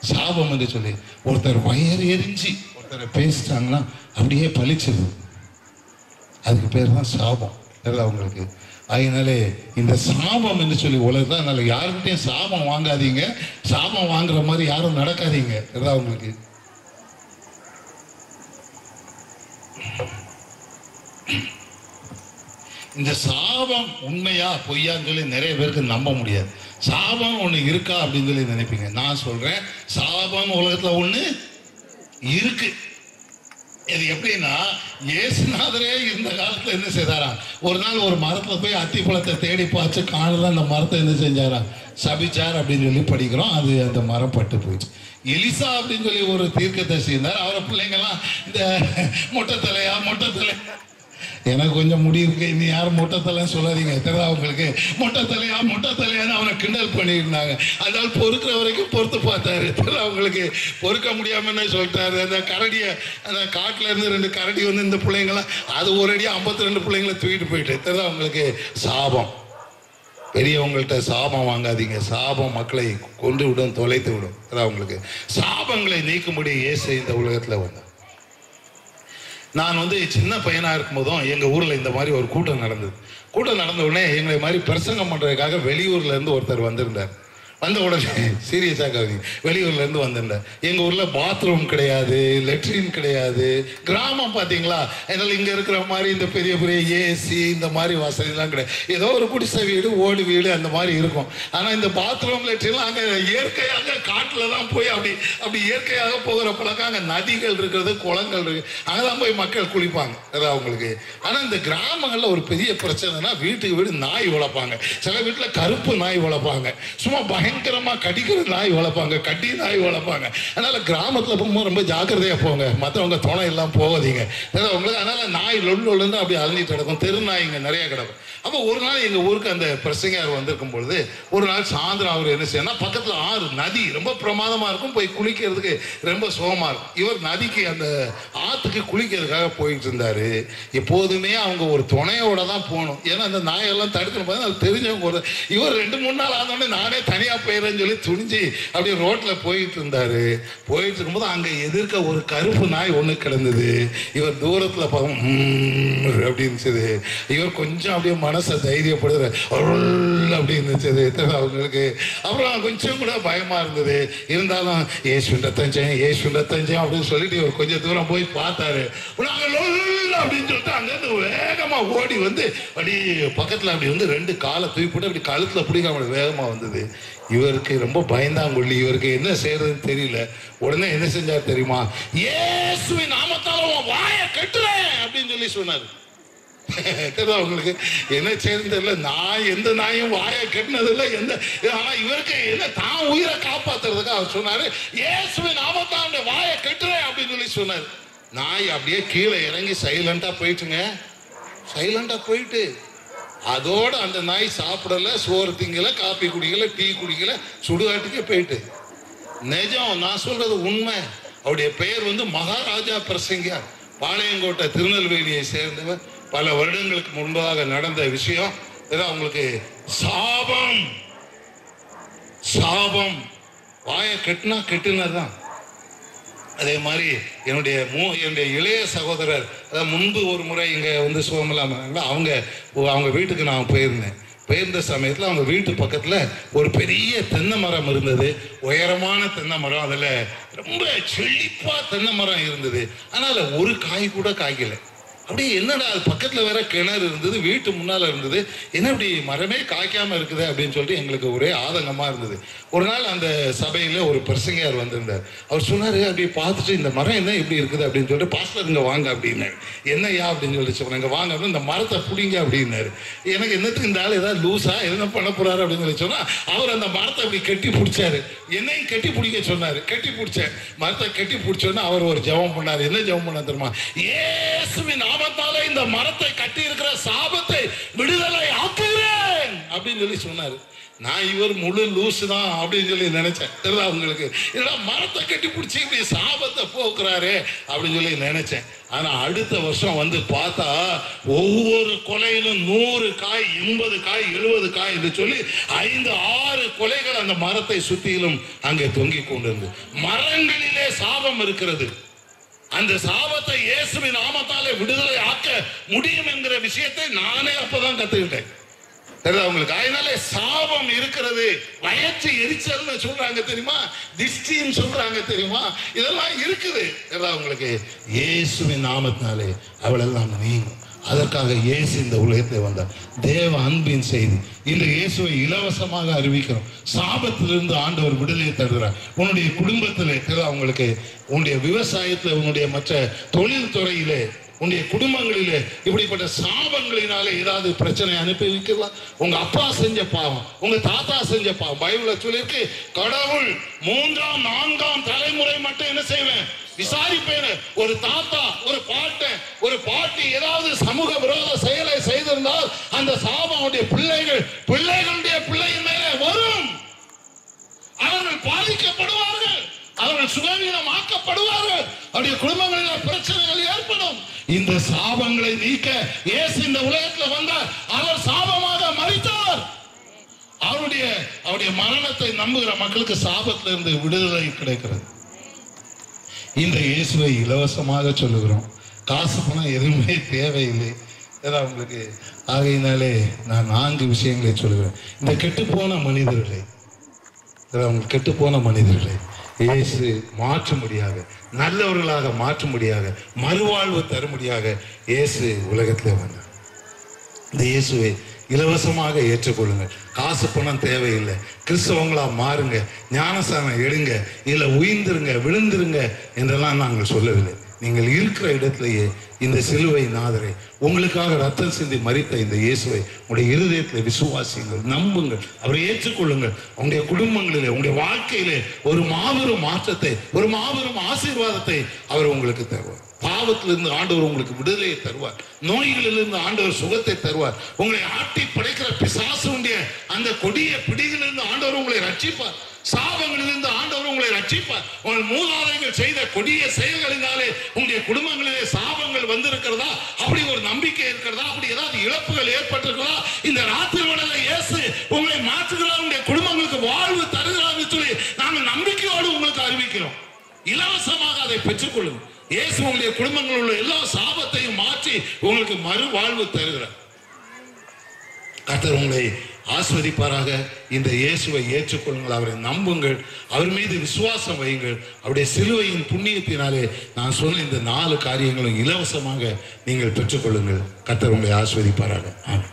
சாபம் என்று சொல்லி ஒருத்தர் வயர் எரிஞ்சு ஒருத்தரை பேசிட்டாங்கன்னா அப்படியே பழிச்சிருது. அதுக்கு பேர் தான் சாபம். இதெல்லாம் உங்களுக்கு. அதனாலே இந்த சாபம் என்று சொல்லி உலகத்தில், அதனால யாருக்கிட்டையும் சாபம் வாங்காதீங்க, சாபம் வாங்குற மாதிரி யாரும் நடக்காதீங்க. இதெல்லாம் உங்களுக்கு. இந்த சாபம் உண்மையா பொய்யான்னு சொல்லி நிறைய பேருக்கு நம்ப முடியாது. சாபம் ஒன்று இருக்கா அப்படின்னு சொல்லி நினைப்பீங்க. நான் சொல்றேன், சாபம் உலகத்தில் ஒன்று இருக்கு. இது எப்படின்னா, இயேசுநாதரே இந்த காலத்தில் என்ன செய்தாராம், ஒரு நாள் ஒரு மரத்தில் போய் அத்திப்பழத்தை தேடி பார்த்து காணல, அந்த மரத்தை என்ன செஞ்சாராம், சபிச்சார் அப்படின்னு சொல்லி படிக்கிறோம். அது அந்த மரம் பட்டு போயிடுச்சு. எலிசா அப்படின்னு சொல்லி ஒரு தீர்க்கதரிசி இருந்தார். அவரை பிள்ளைங்கெல்லாம் இந்த மொட்டை தலையா எனக்கு கொஞ்சம் முடி இருக்கு, இனி யாரும் மொட்டை தலைன்னு சொல்லாதீங்க, தெரியுதா உங்களுக்கு? மொட்டை தலையான்னு அவனை கிண்டல் பண்ணியிருந்தாங்க. அதனால பொறுக்கிற வரைக்கும் பொறுத்து பார்த்தாரு. தெரியுதா அவங்களுக்கு? பொறுக்க முடியாமன்னு சொல்லிட்டாரு. அந்த கரடியை, அந்த காட்டில் இருந்து 2 கரடி வந்து இந்த பிள்ளைங்களாம், அது ஒரு அடியாக 52 பிள்ளைங்களை தூக்கிட்டு போயிட்டு. தெரியுதா அவங்களுக்கு? சாபம். பெரியவங்கள்ட்ட சாபம் வாங்காதீங்க. சாபம் மக்களை கொண்டு விடும், தொலைத்து விடும். தெரியுதா அவங்களுக்கு? சாபங்களை நீக்கும்படி இயேசு இந்த உலகத்தில் வந்தார். நான் வந்து சின்ன பையனாக இருக்கும்போதும் எங்கள் ஊரில் இந்த மாதிரி ஒரு கூட்டம் நடந்தது. கூட்டம் நடந்த உடனே எங்களை மாதிரி பிரசங்கம் பண்ணுறதுக்காக வெளியூர்லேருந்து ஒருத்தர் வந்திருந்தார். வந்த உடனே சீரியஸாக கவனிங்க, வெளியூர்லேருந்து வந்தேன். எங்கள் ஊரில் பாத்ரூம் கிடையாது, லெட்ரின் கிடையாது, கிராமம் பார்த்தீங்களா. அதனால் இங்கே இருக்கிற மாதிரி இந்த பெரிய பெரிய ஏசி இந்த மாதிரி வசதிலாம் கிடையாது. ஏதோ ஒரு குடிசை வீடு, ஓடு வீடு அந்த மாதிரி இருக்கும். ஆனால் இந்த பாத்ரூம் லெட்ரின்லாம் அங்கே இயற்கையாக காட்டில் தான் போய் அப்படி இயற்கையாக போகிற பழக்கம். அங்கே நதிகள் இருக்கிறது, குளங்கள் இருக்குது, அங்கே தான் போய் மக்கள் குளிப்பாங்க. அதான் அவங்களுக்கு. ஆனால் இந்த கிராமங்களில் ஒரு பெரிய பிரச்சனைனா வீட்டுக்கு வீடு நாய் வளர்ப்பாங்க. சில வீட்டில் கருப்பு நாய் வளர்ப்பாங்க, சும்மா பயங்கரமா கடிக்கிற நாய் வளர்ப்பாங்க, கட்டி நாய் வளர்ப்பாங்க. அதனால கிராமத்தில் போகும்போது ரொம்ப ஜாக்கிரதையா போங்க, மற்றவங்க துணை எல்லாம் போகாதீங்க. உங்களுக்கு அதனால நாய் லொல்லுன்னு அப்படி அழிஞ்சிட்டு கிடக்கும், தெரு நாய் இங்கே நிறைய கிடக்கும். அப்போ ஒரு நாள் எங்கள் ஊருக்கு அந்த பிரசங்கர் வந்திருக்கும் பொழுது ஒரு நாள் சாயந்தரம் அவர் என்ன செய்யணும், பக்கத்தில் ஆறு நதி ரொம்ப பிரமாதமாக இருக்கும், போய் குளிக்கிறதுக்கு ரொம்ப சுகமாக இருக்கும். இவர் நதிக்கு அந்த ஆற்றுக்கு குளிக்கிறதுக்காக போயிட்டு இருந்தார். எப்போதுமே அவங்க ஒரு துணையோட தான் போகணும், ஏன்னா அந்த நாயெல்லாம் தடுக்கணும் போது அது தெரிஞ்சவங்க. ஒரு இவர் 2-3 நாள் ஆனோடனே நானே தனியாக போயிடுறேன்னு சொல்லி துணிஞ்சு அப்படியே ரோட்டில் போயிட்டு இருந்தார். போயிட்டு இருக்கும்போது அங்கே எதிர்க்க ஒரு கருப்பு நாய் ஒன்று கிடந்தது. இவர் தூரத்தில் அப்படின்னு இவர் கொஞ்சம் அப்படியே மனசை தைரியப்படுற அப்படின்னு அவங்களுக்கு. அப்புறம் கொஞ்சம் கூட பயமா இருந்தது. இருந்தாலும் ஏசுண்ட தஞ்சம் அப்படின்னு சொல்லிட்டு இவர் கொஞ்சம் தூரம் போய் பார்த்தாரு. அப்படின்னு சொல்லிட்டு அங்கிருந்து வேகமா ஓடி வந்து அப்படி பக்கத்துல அப்படி வந்து 2 காலை தூக்கி போட்டு அப்படி கழுத்துல பிடிக்காம வேகமா வந்தது. இவருக்கு ரொம்ப பயந்தாங்கொள்ளி, இவருக்கு என்ன செய்யறதுன்னு தெரியல. உடனே என்ன செஞ்சார் தெரியுமா, இயேசுவின் நாமத்தால வாயை கட்டுறேன் அப்படின்னு சொல்லி சொன்னார். உங்களுக்கு என்ன செய்யறது தெரியல. நான் எந்த நாயும் வாயை கட்டினது இல்லை, ஆனா இவருக்கு என்ன தான் உயிரை காப்பாத்துறதுக்கு அவர் சொன்னாரு, இயேசுவின் நாமத்தால வாயை கட்டுறேன் அப்படின்னு சொல்லி சொன்னார். நாய் அப்படியே கீழே இறங்கி சைலண்டா போயிட்டுங்க, சைலண்டா போயிட்டு அதோட அந்த நாய் சாப்பிடல, சோறு திங்கல, காப்பி குடிக்கல, டீ குடிக்கல, சுடுகாட்டுக்கே போயிட்டு. நிஜம், நான் சொல்றது உண்மை. அவருடைய பெயர் வந்து மகாராஜா பிரசங்கியார், பாளையங்கோட்டை திருநெல்வேலியை சேர்ந்தவர். பல வருடங்களுக்கு முன்பாக நடந்த விஷயம். அவங்களுக்கு சாபம், சாபம் வாயை கட்டினா கெட்டுனதுதான். அதே மாதிரி என்னுடைய இளைய சகோதரர், அதாவது முன்பு ஒரு முறை இங்கே வந்து சுகமில்லாமல் அவங்க வீட்டுக்கு நான் போயிருந்தேன். போயிருந்த சமயத்தில் அவங்க வீட்டு பக்கத்தில் ஒரு பெரிய தென்னை மரம் இருந்தது, உயரமான தென்னை மரம். அதில் ரொம்ப செழிப்பாக தென்னை மரம் இருந்தது. ஆனால் ஒரு காய் கூட காய்க்கலை. அப்படி என்னடா, அது பக்கத்தில் வேற கிணறு இருந்தது, வீட்டு முன்னால் இருந்தது, என்ன இப்படி மரமே காய்க்காமல் இருக்குது அப்படின்னு சொல்லிட்டு எங்களுக்கு ஒரே ஆதங்கமாக இருந்தது. ஒரு நாள் அந்த சபையில் ஒரு பிரசங்கர் வந்திருந்தார். அவர் சொன்னார், அப்படி பார்த்துட்டு இந்த மரம் என்ன இப்படி இருக்குது அப்படின்னு சொல்லிட்டு, பாஸ்டர் இங்கே வாங்க அப்படின்னாரு. என்னையா அப்படின்னு சொல்லி சொன்னாங்க, இங்கே வாங்க அப்படின்னு, இந்த மரத்தை பிடிங்க அப்படின்னாரு. எனக்கு என்னத்துக்கு இந்த ஆள் ஏதாவது லூஸா என்ன பண்ண போறாரு அப்படின்னு சொல்லி சொன்னால், அவர் அந்த மரத்தை அப்படி கட்டி பிடிச்சாரு. என்னையும் கட்டி பிடிக்க சொன்னார். கட்டி பிடிச்சேன், மரத்தை கட்டி பிடிச்சோன்னா அவர் ஒரு ஜெபம் பண்ணார். என்ன ஜெபம் பண்ண தெரியுமா, இயேசுவின் நாமத்தால இந்த மரத்தை கட்டி இருக்கிற சாபத்தை விடுதலை ஆக்குகிறேன் அப்படின்னு சொல்லி சொன்னாரு. நான் இவர் முழு லூசு தான் அப்படின்னு சொல்லி நினைச்சேன். தெரியல உங்களுக்கு, இல்லைன்னா மரத்தை கட்டி பிடிச்சி இப்படி சாபத்தை போக்குறாரு அப்படின்னு சொல்லி நினைச்சேன். ஆனா அடுத்த வருஷம் வந்து பார்த்தா ஒவ்வொரு கொலையிலும் 100 காய், 80 காய், 70 காய் என்று சொல்லி 5-6 கொலைகள் அந்த மரத்தை சுற்றிலும் அங்கே தொங்கிக் கொண்டிருந்தது. மரங்களிலே சாபம் இருக்கிறது. அந்த சாபத்தை இயேசுவின் நாமத்தாலே விடுதலை ஆக்க முடியும் என்கிற விஷயத்தை நானே அப்பதான் கத்துக்கிட்டேன். அவங்களுக்கு அதனால சாபம் இருக்கிறது. வயற்று எரிச்சல்னு சொல்றாங்க தெரியுமா, திஷ்டின்னு சொல்றாங்க தெரியுமா, இதெல்லாம் இருக்குது. அவங்களுக்கு இயேசுவின் நாமத்தினாலே அவளெல்லாம் நீங்கும். அதற்காக இயேசு இந்த உலகத்தை வந்தார். தேவ அன்பின் செய்தி இன்று இயேசுவை இலவசமாக அறிவிக்கிறோம். சாபத்திலிருந்து ஆண்டவர் விடுதலை தருகிறார். உன்னுடைய குடும்பத்திலே, அவங்களுக்கு உன்னுடைய விவசாயத்தில், உன்னுடைய மற்ற தொழில் துறையிலே, உன்னுடைய குடும்பங்களிலே இப்படிப்பட்ட சாபங்களினாலே ஏதாவது பிரச்சனை அனுபவிக்கலாம். உங்க அப்பா செஞ்ச பாவம், உங்க தாத்தா செஞ்ச பாவம். பைபிள்ல சொல்லியிருக்கு, கடவுள் 3ஆம் 4ஆம் தலைமுறை மட்டும் என்ன செய்வேன், விசாரிப்பேன். ஒரு தாத்தா, ஒரு பாட்டன், ஒரு பாட்டி ஏதாவது சமூக விரோத செயலை செய்திருந்தால் அந்த சாபம் அவருடைய பிள்ளைகளுடைய பிள்ளையின் மேலே வரும். அவர்கள் பாதிக்கப்படுவார்கள், அவர்கள் சுகவீனமாக்கப்படுவார்கள், அவருடைய குடும்பங்களில் பிரச்சனைகள் ஏற்படும். இந்த சாபங்களை நீக்க இயேசு இந்த உலகத்தில் வந்தார். அவர் சாபமாக மரித்தார். அவருடைய மரணத்தை நம்புகிற மக்களுக்கு சாபத்திலிருந்து விடுதலை கிடைக்கிறது. இந்த இயேசுவை இலவசமாக சொல்லுகிறோம். காசு பணம் எதுவுமே தேவையில்லை. உங்களுக்கு ஆகையினாலே நான் 4 விஷயங்களை சொல்லுகிறேன். இந்த கெட்டுப்போன மனிதர்களை அவங்க கெட்டுப்போன மனிதர்களை இயேசு மாற்றும்படியாக, நல்லவர்களாக மாற்றும்படியாக, மறுவாழ்வு தரும்படியாக இயேசு உலகத்தில் வந்தார். இந்த இயேசுவை இலவசமாக ஏற்றுக்கொள்ளுங்கள். காசு பணம் தேவையில்லை. கிறிஸ்தவங்களா மாறுங்க, ஞானஸ்தானம் எடுங்க, இல்லை உயிர்ந்துருங்க, விழுந்துருங்க என்றெல்லாம் நாங்கள் சொல்லவில்லை. நீங்கள் இருக்கிற இடத்திலேயே இந்த சிலுவை நாதரை, உங்களுக்காக ரத்தம் சிந்தி மரித்த இந்த இயேசுவை உங்களுடைய இருதயத்தில் விசுவாசியுங்கள், நம்புங்கள், அவரை ஏற்றுக்கொள்ளுங்கள். உங்களுடைய குடும்பங்களிலே, உங்களுடைய வாழ்க்கையிலே ஒரு மாபெரும் மாற்றத்தை, ஒரு மாபெரும் ஆசீர்வாதத்தை அவர் உங்களுக்கு தருவார். பாவத்திலிருந்து ஆண்டவர் உங்களுக்கு விடுதலையை தருவார். நோய்களிலிருந்து ஆண்டவர் சுகத்தை தருவார். உங்களை ஆட்டி படைக்கிற பிசாசுடைய அந்த கொடிய பிடிகளிலிருந்து ஆண்டவர் உங்களை ரட்சிப்பார். சாபங்களிலிருந்து ஆண்டவர் உங்களை ரட்சிப்பார். உங்கள் மூதாதைகள் செய்த கொடிய செயல்களினாலே உங்களுடைய குடும்பங்களிலே சாபங்கள் வந்திருக்கிறதா, அப்படி ஒரு நம்பிக்கை இருக்கிறதா, அப்படி ஏதாவது இழப்புகள் ஏற்பட்டிருக்கிறதா, இந்த ராத்திரி வேளையிலே இயேசு உங்களை மாற்றுகிறார், உங்களுடைய குடும்பங்களுக்கு வாழ்வு தருகிறார் என்று சொல்லி நாங்கள் நம்பிக்கையோடு உங்களுக்கு அறிவிக்கிறோம். இலவசமாக அதை பெற்றுக்கொள்ளுங்கள். இயேசு உங்களுடைய குடும்பங்களில் உள்ள எல்லா சாபத்தையும் மாற்றி உங்களுக்கு மறுவாழ்வு தருகிறார். கர்த்தர் உங்களை ஆஸ்வதிப்பாராக. இந்த இயேசுவை ஏற்றுக்கொள்ளுங்கள், அவரை நம்புங்கள், அவர் மீது விசுவாசம் வையுங்கள். அவருடைய சிலுவையின் புண்ணியத்தினாலே நான் சொன்ன இந்த 4 காரியங்களும் இலவசமாக நீங்கள் பெற்றுக்கொள்ளுங்கள். கர்த்தர் உங்களை ஆஸ்வதிப்பாராக. ஆமென்.